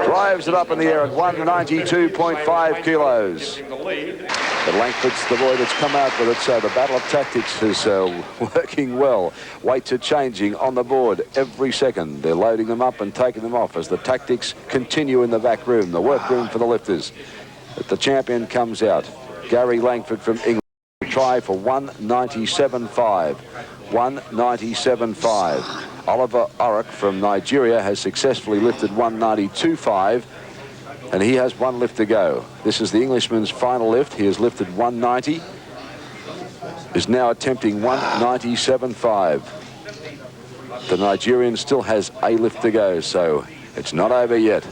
Drives it up in the air at 192.5 kilos. But Langford's the boy that's come out with it, so the battle of tactics is working well. Weights are changing on the board every second. They're loading them up and taking them off as the tactics continue in the back room, the workroom for the lifters. But the champion comes out. Gary Langford from England. Try for 197.5. 197.5. Oliver Oric from Nigeria has successfully lifted 192.5, and he has one lift to go. This is the Englishman's final lift. He has lifted 190, is now attempting 197.5. The Nigerian still has a lift to go, so it's not over yet.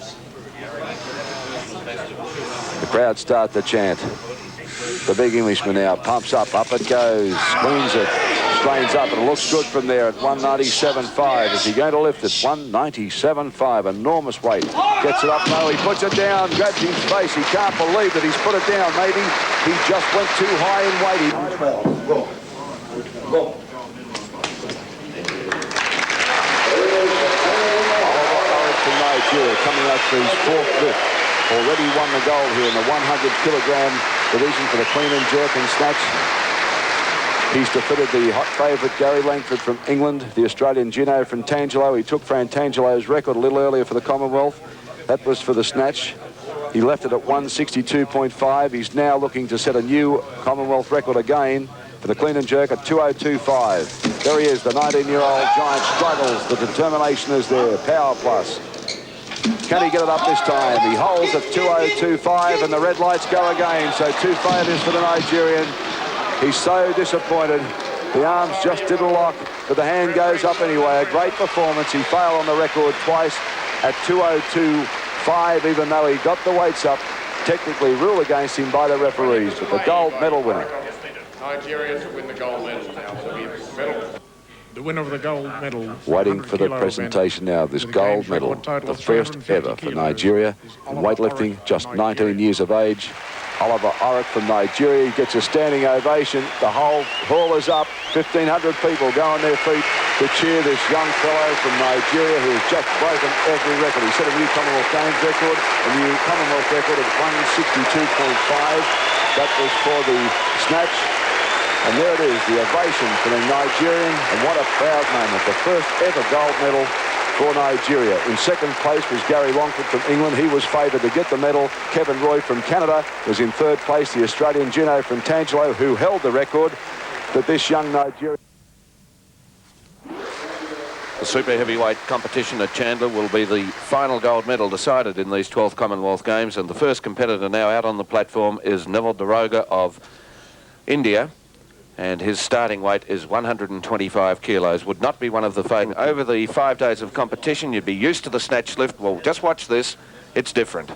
The crowd start to chant. The big Englishman now pumps up it goes, squeezes it. Strains up and it looks good from there at 197.5. Is he going to lift it? 197.5, enormous weight. Gets it up, no, he puts it down, grabs his face. He can't believe that he's put it down. Maybe he just went too high in weight. Go. Oliver Oric from Nigeria coming up for his fourth lift. Already won the gold here in the 100-kilogram division for the clean and jerk and snatch. He's defeated the hot favourite Gary Langford from England, the Australian Gino Fratangelo. He took Fratangelo's record a little earlier for the Commonwealth. That was for the snatch. He left it at 162.5. He's now looking to set a new Commonwealth record again for the clean and jerk at 202.5. There he is, the 19-year-old giant struggles. The determination is there. Power plus. Can he get it up this time? He holds at 202.5 and the red lights go again. So 2 failures for the Nigerian. He's so disappointed. The arms just didn't lock, but the hand goes up anyway. A great performance. He failed on the record twice at 202.5, even though he got the weights up. Technically ruled against him by the referees, but the gold medal winner. Nigeria to win the gold medal now. The winner of the gold medal. Waiting for the presentation now of this gold medal, the first ever for Nigeria. In weightlifting, just 19 years of age. Oliver Orrick from Nigeria gets a standing ovation. The whole hall is up. 1,500 people go on their feet to cheer this young fellow from Nigeria who has just broken every record. He set a new Commonwealth Games record, a new Commonwealth record of 162.5. That was for the snatch. And there it is, the ovation for the Nigerian, and what a proud moment. The first ever gold medal for Nigeria. In second place was Gary Langford from England. He was favoured to get the medal. Kevin Roy from Canada was in third place. The Australian Gino from Tangelo, who held the record. But this young Nigerian... The super heavyweight competition at Chandler will be the final gold medal decided in these 12th Commonwealth Games, and the first competitor now out on the platform is Neville Daroga of India, and his starting weight is 125 kilos. Would not be one of the favourites. Over the 5 days of competition, you'd be used to the snatch lift. Well, just watch this. It's different.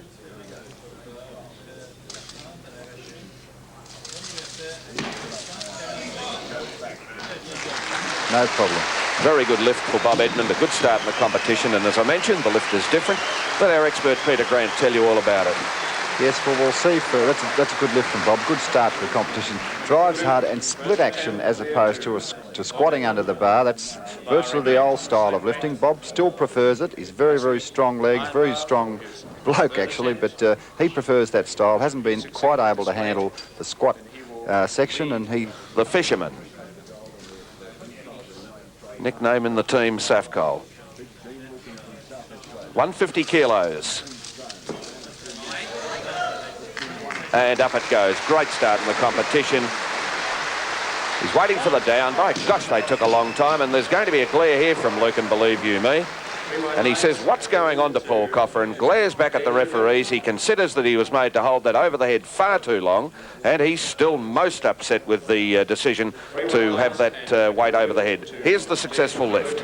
No problem. Very good lift for Bob Edmund, a good start in the competition, and as I mentioned, the lift is different. Let our expert Peter Grant tell you all about it. Yes, well, we'll see. That's a good lift from Bob. Good start for the competition. Drives hard and split action as opposed to squatting under the bar. That's virtually the old style of lifting. Bob still prefers it. He's very, very strong legs, very strong bloke, actually, but he prefers that style. Hasn't been quite able to handle the squat section, and he... The Fisherman. Nickname in the team, Safcol. 150 kilos. And up it goes. Great start in the competition. He's waiting for the down. My gosh, they took a long time, and there's going to be a glare here from Luken, believe you me. And he says, what's going on to Paul Coffer? And glares back at the referees. He considers that he was made to hold that over the head far too long, and he's still most upset with the decision to have that weight over the head. Here's the successful lift.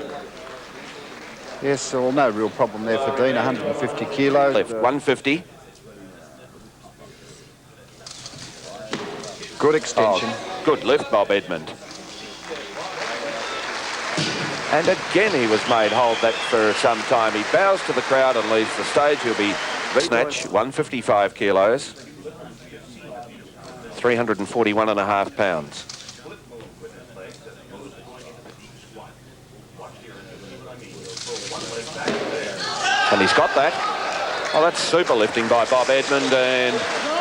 Yes, well, no real problem there for Dean, 150 kilos. Lift, 150. Good extension. Oh, good lift, Bob Edmund. And again, he was made hold that for some time. He bows to the crowd and leaves the stage. He'll be snatch, 155 kilos, 341.5 pounds. And he's got that. Oh, that's super lifting by Bob Edmund, and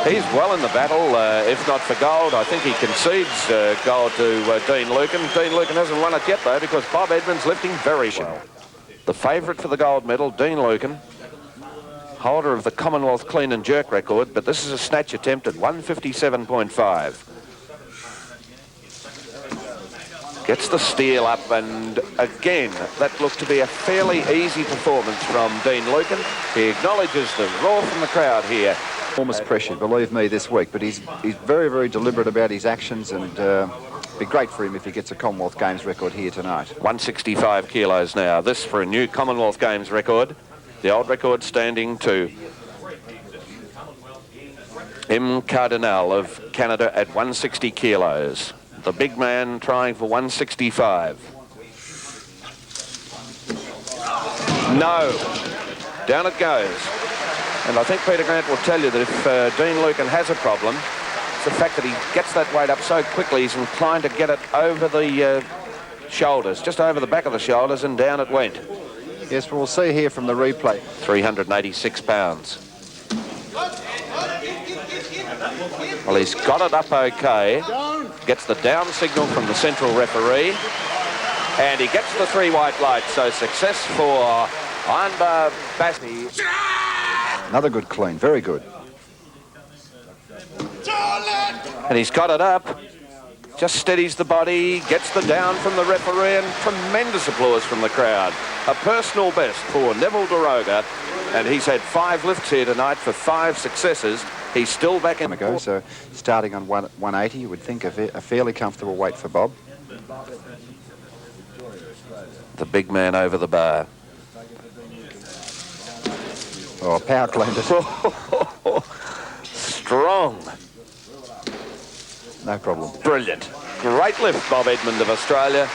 he's well in the battle, if not for gold. I think he concedes gold to Dean Lukin. Dean Lukin hasn't won it yet, though, because Bob Edmund's lifting very well. The favourite for the gold medal, Dean Lukin, holder of the Commonwealth clean and jerk record, but this is a snatch attempt at 157.5. Gets the steel up, and again, that looked to be a fairly easy performance from Dean Lukin. He acknowledges the roar from the crowd here. Enormous pressure, believe me, this week, but he's very, very deliberate about his actions, and be great for him if he gets a Commonwealth Games record here tonight. 165 kilos now. This for a new Commonwealth Games record. The old record standing to M. Cardinal of Canada at 160 kilos. The big man trying for 165. No. Down it goes. And I think Peter Grant will tell you that if Dean Lukin has a problem, it's the fact that he gets that weight up so quickly, he's inclined to get it over the shoulders, just over the back of the shoulders, and down it went. Yes, well, we'll see here from the replay. 386 pounds. Well, he's got it up okay. Gets the down signal from the central referee. And he gets the 3 white lights. So success for Ironbar Bassi. Another good clean, very good. And he's got it up. Just steadies the body, gets the down from the referee, and tremendous applause from the crowd. A personal best for Neville Daroga, and he's had 5 lifts here tonight for 5 successes. He's still back in. So starting on 180, you would think a fairly comfortable weight for Bob. The big man over the bar. Oh, power cleaned it. Strong. No problem. Brilliant. Great lift, Bob Edmund of Australia.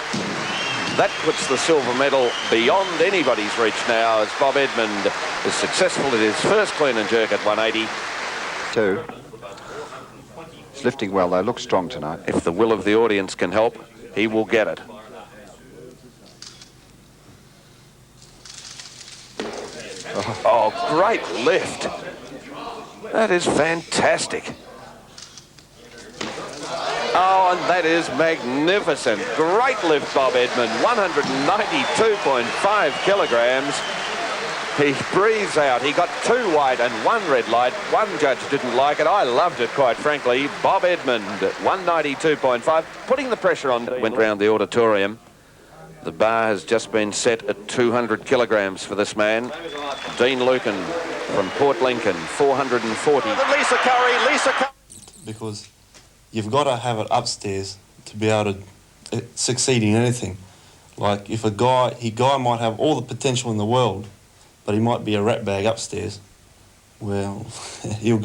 That puts the silver medal beyond anybody's reach now, as Bob Edmund is successful at his first clean and jerk at 180. He's lifting well, though. Looks strong tonight. If the will of the audience can help, he will get it. Oh, great lift. That is fantastic. Oh, and that is magnificent. Great lift, Bob Edmund. 192.5 kilograms. He breathes out. He got 2 white and 1 red light. One judge didn't like it. I loved it, quite frankly. Bob Edmund at 192.5, putting the pressure on. Went round the auditorium. The bar has just been set at 200 kilograms for this man. Dean Lukin from Port Lincoln, 440. Lisa Curry. Because you've got to have it upstairs to be able to succeed in anything. Like if a guy might have all the potential in the world, but he might be a rat bag upstairs. Well, he'll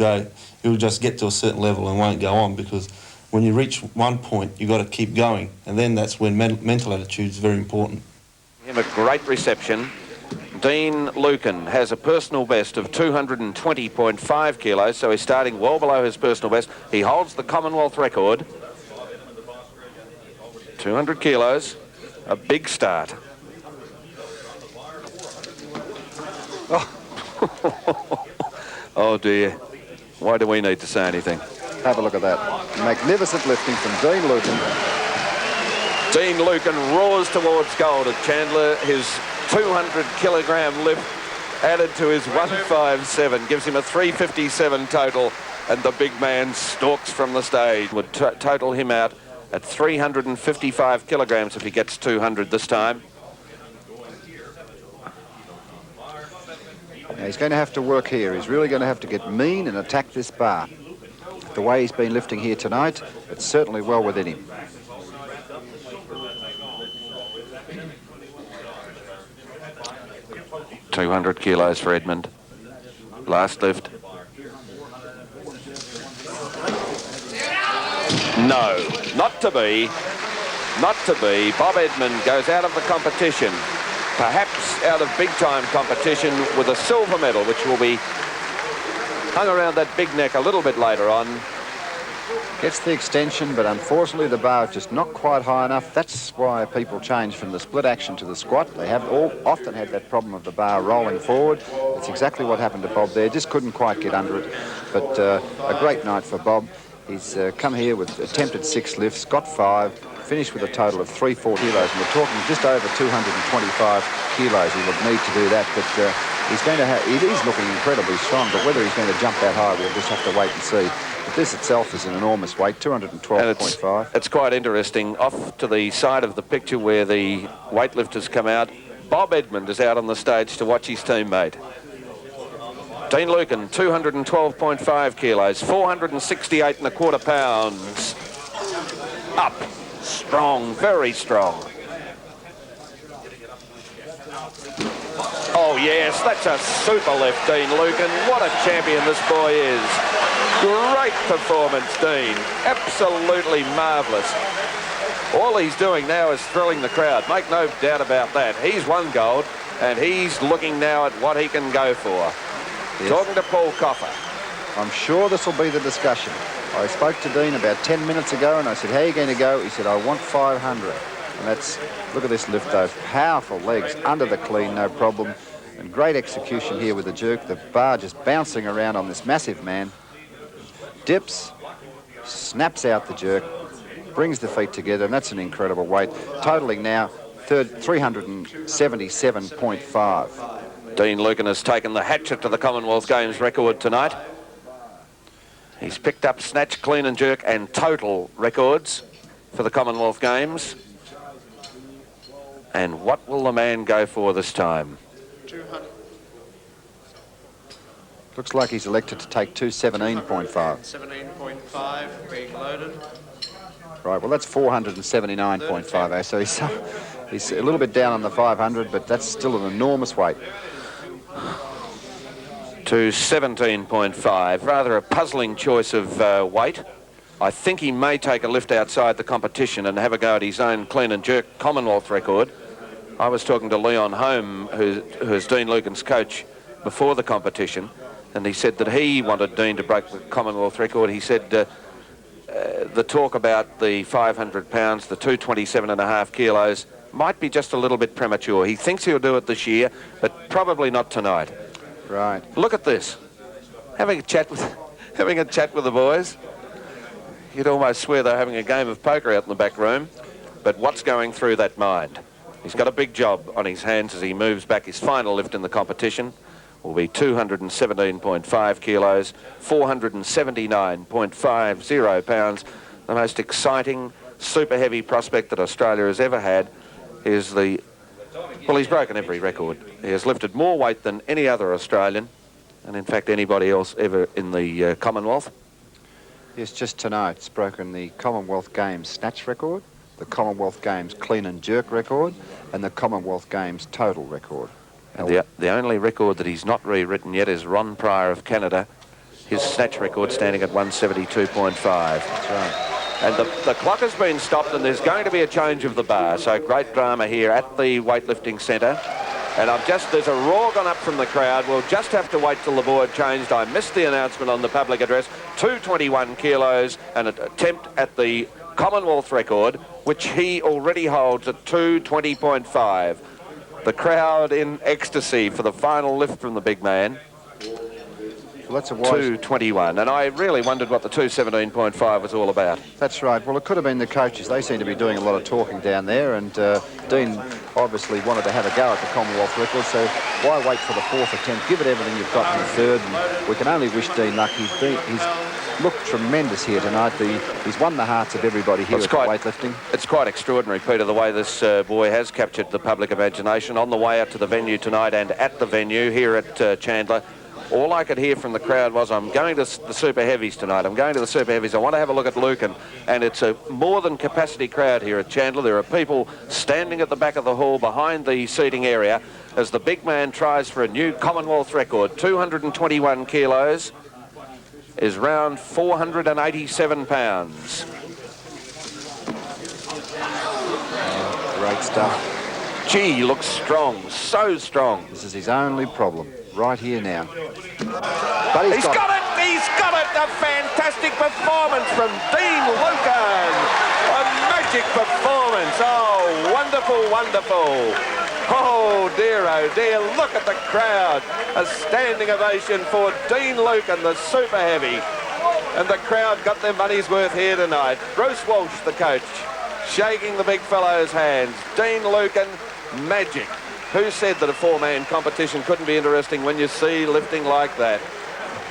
just get to a certain level and won't go on, because when you reach one point, you've got to keep going, and then that's when mental attitude is very important. Him a great reception. Dean Lukin has a personal best of 220.5 kilos, so he's starting well below his personal best. He holds the Commonwealth record. 200 kilos, a big start. Oh dear, why do we need to say anything? Have a look at that. Magnificent lifting from Dean Lukin. Dean Lukin roars towards gold at Chandler. His 200 kilogram lift added to his 157 gives him a 357 total, and the big man stalks from the stage. Would total him out at 355 kilograms if he gets 200 this time. Now he's going to have to work here. He's really going to have to get mean and attack this bar. The way he's been lifting here tonight, it's certainly well within him. $200 kilos for Edmund. Last lift. No, not to be. Not to be. Bob Edmund goes out of the competition, perhaps out of big-time competition, with a silver medal, which will be hung around that big neck a little bit later on. Gets the extension, but unfortunately the bar is just not quite high enough. That's why people change from the split action to the squat. They have often had that problem of the bar rolling forward. It's exactly what happened to Bob there. Just couldn't quite get under it. But a great night for Bob. He's come here with attempted 6 lifts, got 5, finished with a total of 340 kilos, and we're talking just over 225 kilos. He would need to do that, but he's going to have. He is looking incredibly strong, but whether he's going to jump that high, we'll just have to wait and see. But this itself is an enormous weight, 212.5. It's quite interesting. Off to the side of the picture where the weightlifters come out, Bob Edmund is out on the stage to watch his teammate. Dean Lukin, 212.5 kilos, 468.25 pounds. Up, strong, very strong. Oh yes, that's a super lift, Dean Lukin. What a champion this boy is. Great performance, Dean. Absolutely marvellous. All he's doing now is thrilling the crowd. Make no doubt about that. He's won gold, and he's looking now at what he can go for. Yes. Talking to Paul Coffer. I'm sure this will be the discussion. I spoke to Dean about 10 minutes ago, and I said, how are you going to go? He said, I want 500. And that's, look at this lift, though. Powerful legs, under the clean, no problem. And great execution here with the jerk. The bar just bouncing around on this massive man. Dips, snaps out the jerk, brings the feet together, and that's an incredible weight. Totaling now 377.5. Dean Lukin has taken the hatchet to the Commonwealth Games record tonight. He's picked up snatch, clean and jerk and total records for the Commonwealth Games. And what will the man go for this time? 200. Looks like he's elected to take 217.5. 17.5 being loaded. Right, well, that's 479.5, so he's a little bit down on the 500, but that's still an enormous weight. To 17.5, rather a puzzling choice of weight. I think he may take a lift outside the competition and have a go at his own clean and jerk Commonwealth record. I was talking to Leon Holm, who's Dean Lukin's coach, before the competition, and he said that he wanted Dean to break the Commonwealth record. He said the talk about the 500 pounds, the 227.5 kilos, might be just a little bit premature. He thinks he'll do it this year, but probably not tonight. Right. Look at this. Having a chat with the boys. You'd almost swear they're having a game of poker out in the back room. But what's going through that mind? He's got a big job on his hands as he moves back. His final lift in the competition will be 217.5 kilos, 479.50 pounds. The most exciting, super heavy prospect that Australia has ever had is the... Well, he's broken every record. He has lifted more weight than any other Australian, and in fact anybody else ever in the Commonwealth. Yes, just tonight it's broken the Commonwealth Games snatch record, the Commonwealth Games clean and jerk record, and the Commonwealth Games total record. And the only record that he's not rewritten yet is Ron Pryor of Canada, his snatch record standing at 172.5. That's right. And the clock has been stopped and there's going to be a change of the bar. So great drama here at the weightlifting centre. And there's a roar gone up from the crowd. We'll just have to wait till the board changed. I missed the announcement on the public address. 221 kilos, an attempt at the Commonwealth record, which he already holds at 220.5. The crowd in ecstasy for the final lift from the big man. Well, that's a wise... 221, and I really wondered what the 217.5 was all about. That's right. Well, it could have been the coaches. They seem to be doing a lot of talking down there, and Dean obviously wanted to have a go at the Commonwealth record, so why wait for the fourth attempt? Give it everything you've got in the third, and we can only wish Dean luck. He's looked tremendous here tonight. He's won the hearts of everybody here at weightlifting. It's quite extraordinary, Peter, the way this boy has captured the public imagination on the way out to the venue tonight and at the venue here at Chandler. All I could hear from the crowd was, I'm going to the Super Heavies tonight. I'm going to the Super Heavies. I want to have a look at Luken. And it's a more than capacity crowd here at Chandler. There are people standing at the back of the hall behind the seating area as the big man tries for a new Commonwealth record. 221 kilos is round 487 pounds. Great stuff. Gee, he looks strong, so strong. This is his only problem, right here now. But he's got it! He's got it! A fantastic performance from Dean Lukin! A magic performance! Oh, wonderful, wonderful! Oh dear, look at the crowd! A standing ovation for Dean Lukin, the super heavy. And the crowd got their money's worth here tonight. Bruce Walsh, the coach, shaking the big fellow's hands. Dean Lukin, magic. Who said that a four-man competition couldn't be interesting when you see lifting like that?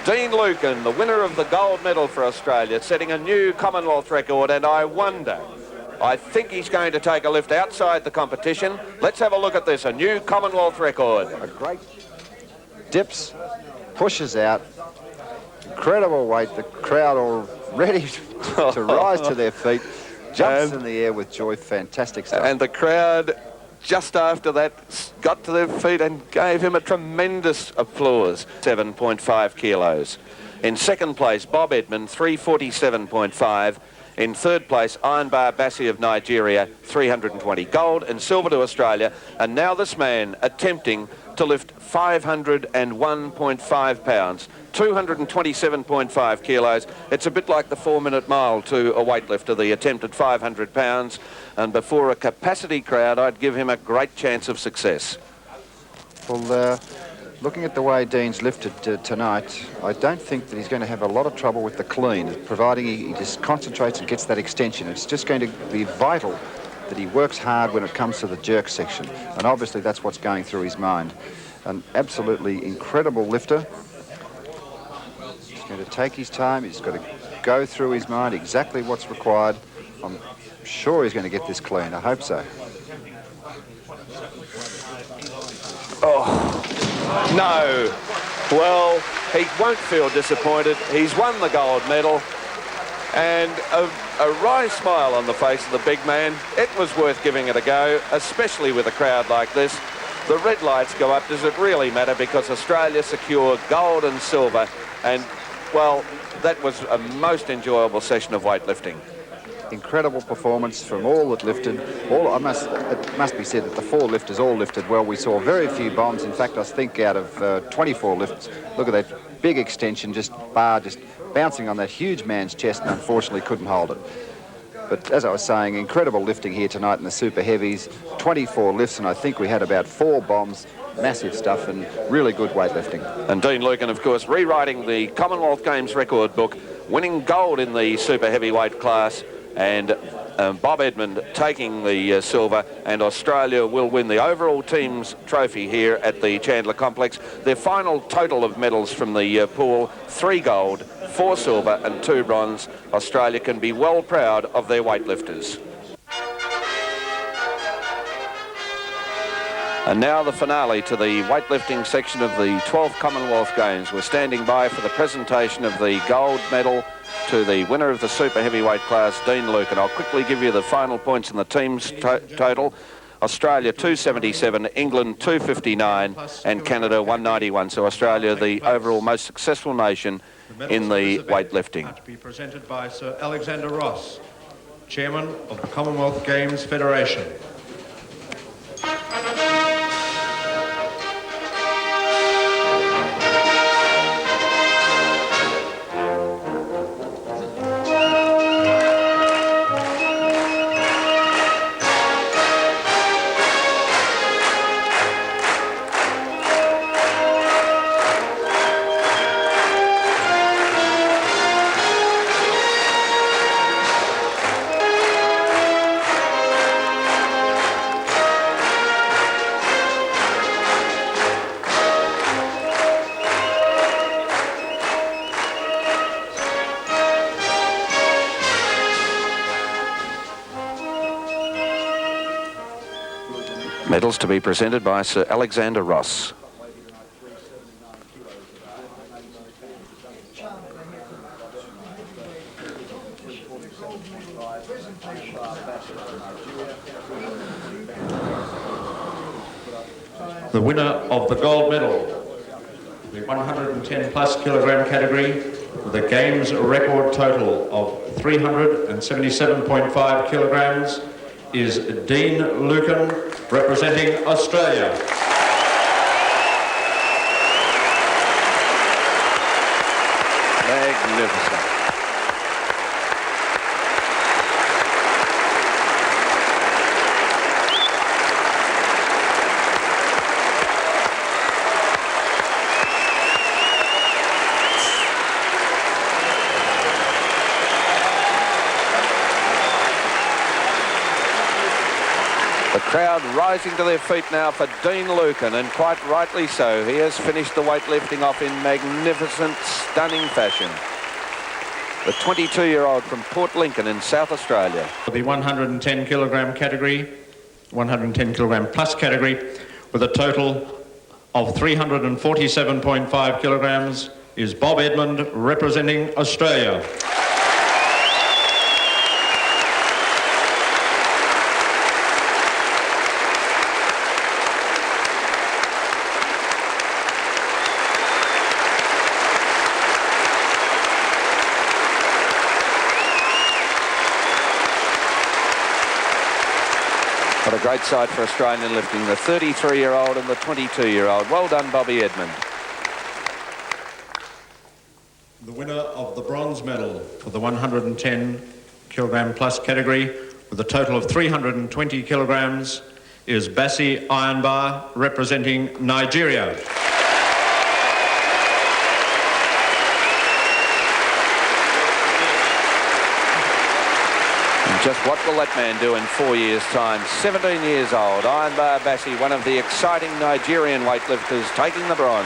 Dean Lukin, the winner of the gold medal for Australia, setting a new Commonwealth record, and I think he's going to take a lift outside the competition. Let's have a look at this, a new Commonwealth record. A great dips, pushes out, incredible weight, the crowd all ready to rise to their feet, jumps in the air with joy, fantastic stuff. And the crowd, just after that, got to their feet and gave him a tremendous applause. 7.5 kilos. In second place, Bob Edmond, 347.5. In third place, Ironbar Bassi of Nigeria, 320. Gold and silver to Australia. And now this man attempting to lift 501.5 pounds, 227.5 kilos. It's a bit like the 4-minute mile to a weightlifter, the attempt at 500 pounds. And before a capacity crowd, I'd give him a great chance of success. Well, looking at the way Dean's lifted tonight, I don't think that he's going to have a lot of trouble with the clean, providing he just concentrates and gets that extension. It's just going to be vital that he works hard when it comes to the jerk section, and obviously that's what's going through his mind. An absolutely incredible lifter. He's going to take his time. He's got to go through his mind exactly what's required. I'm sure he's going to get this clean. I hope so. Oh, no. Well, he won't feel disappointed. He's won the gold medal. And a wry smile on the face of the big man. It was worth giving it a go, especially with a crowd like this. The red lights go up. Does it really matter? Because Australia secure gold and silver. And, well, that was a most enjoyable session of weightlifting. Incredible performance from all that lifted. It must be said that the 4 lifters all lifted well. We saw very few bombs. In fact, I think out of 24 lifts, look at that big extension, just bouncing on that huge man's chest, and unfortunately couldn't hold it. But as I was saying, incredible lifting here tonight in the super heavies. 24 lifts, and I think we had about 4 bombs. Massive stuff and really good weightlifting. And Dean Lukin, of course, rewriting the Commonwealth Games record book, winning gold in the super heavyweight class, and Bob Edmund taking the silver, and Australia will win the overall team's trophy here at the Chandler Complex. Their final total of medals from the pool, 3 gold, 4 silver and 2 bronze. Australia can be well proud of their weightlifters. And now the finale to the weightlifting section of the 12th Commonwealth Games. We're standing by for the presentation of the gold medal to the winner of the super heavyweight class, Dean Lukin. I'll quickly give you the final points in the team's total. Australia 277, England 259 and Canada 191. So Australia, the overall most successful nation in the weightlifting. To be presented by Sir Alexander Ross, Chairman of the Commonwealth Games Federation. Medals to be presented by Sir Alexander Ross. The winner of the gold medal, the 110 plus kilogram category, with a games record total of 377.5 kilograms, is Dean Lukin, representing Australia. Magnificent. Crowd rising to their feet now for Dean Lukin, and quite rightly so. He has finished the weightlifting off in magnificent, stunning fashion. The 22-year-old from Port Lincoln in South Australia. For the 110 kilogram category, 110 kilogram plus category, with a total of 347.5 kilograms, is Bob Edmund, representing Australia. What a great sight for Australian lifting, the 33-year-old and the 22-year-old. Well done, Bobby Edmund. The winner of the bronze medal for the 110 kilogram plus category, with a total of 320 kilograms, is Bassi Ironbar, representing Nigeria. Just what will that man do in 4 years' time? 17 years old, Ironbar Bassi, one of the exciting Nigerian weightlifters, taking the bronze.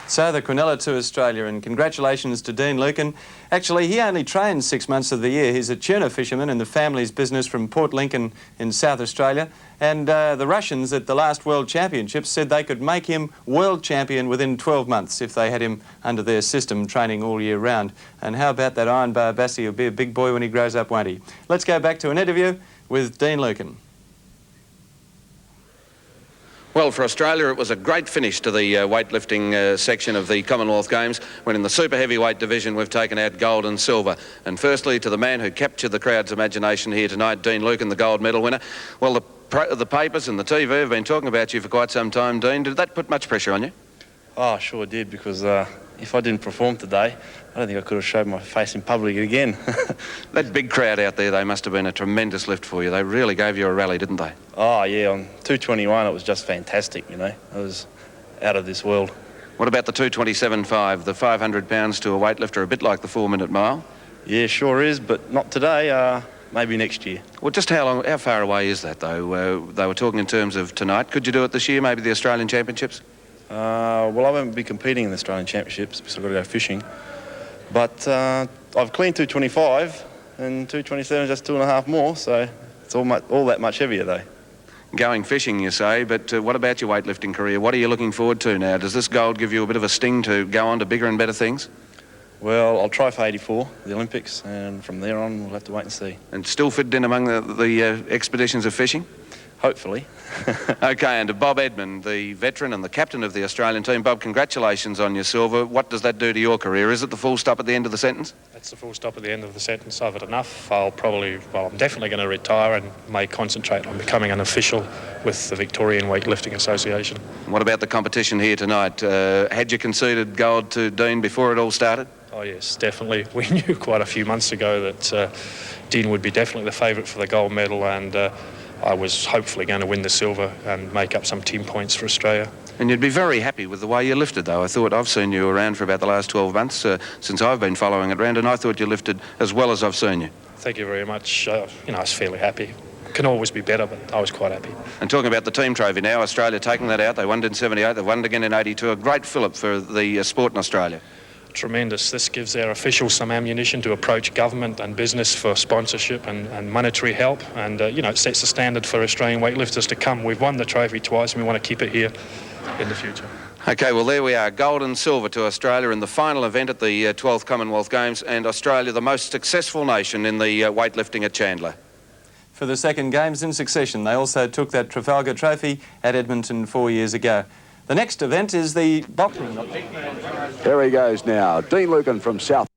So the Quinella to Australia, and congratulations to Dean Lukin. Actually, he only trains 6 months of the year. He's a tuna fisherman in the family's business from Port Lincoln in South Australia. And the Russians at the last World Championships said they could make him world champion within 12 months if they had him under their system, training all year round. And how about that Ironbar Bassi? He'll be a big boy when he grows up, won't he? Let's go back to an interview with Dean Lukin. Well, for Australia, it was a great finish to the weightlifting section of the Commonwealth Games, when in the super heavyweight division we've taken out gold and silver. And firstly, to the man who captured the crowd's imagination here tonight, Dean Lukin, the gold medal winner. Well, the papers and the TV have been talking about you for quite some time, Dean. Did that put much pressure on you? Oh, sure did, because if I didn't perform today, I don't think I could have showed my face in public again. That big crowd out there, they must have been a tremendous lift for you. They really gave you a rally, didn't they? Oh, yeah, on 221 it was just fantastic, you know. It was out of this world. What about the 227.5, the 500 pounds to a weightlifter, a bit like the 4-minute mile? Yeah, sure is, but not today, maybe next year. Well, just how far away is that, though? They were talking in terms of tonight. Could you do it this year, maybe the Australian Championships? Well, I won't be competing in the Australian Championships because I've got to go fishing. But I've cleaned 225 and 227 is just 2.5 more, so it's all that much heavier though. Going fishing, you say, but what about your weightlifting career? What are you looking forward to now? Does this gold give you a bit of a sting to go on to bigger and better things? Well, I'll try for 84, the Olympics, and from there on we'll have to wait and see. And still fitted in among the expeditions of fishing? Hopefully. OK, and to Bob Edmond, the veteran and the captain of the Australian team. Bob, congratulations on your silver. What does that do to your career? Is it the full stop at the end of the sentence? That's the full stop at the end of the sentence. I've had enough. I'm definitely going to retire and may concentrate on becoming an official with the Victorian Weightlifting Association. What about the competition here tonight? Had you conceded gold to Dean before it all started? Oh yes, definitely. We knew quite a few months ago that Dean would be definitely the favourite for the gold medal, and I was hopefully going to win the silver and make up some team points for Australia. And you'd be very happy with the way you lifted, though. I thought I've seen you around for about the last 12 months since I've been following it around, and I thought you lifted as well as I've seen you. Thank you very much. I was fairly happy. Can always be better, but I was quite happy. And talking about the team trophy now, Australia taking that out. They won it in 78, they won it again in 82. A great fillip for the sport in Australia. Tremendous. This gives our officials some ammunition to approach government and business for sponsorship and monetary help, and it sets the standard for Australian weightlifters to come. We've won the trophy twice and we want to keep it here in the future. OK, well, there we are. Gold and silver to Australia in the final event at the 12th Commonwealth Games, and Australia the most successful nation in the weightlifting at Chandler. For the second Games in succession, they also took that Trafalgar Trophy at Edmonton 4 years ago. The next event is the boxing. There he goes now, Dean Lukin from South.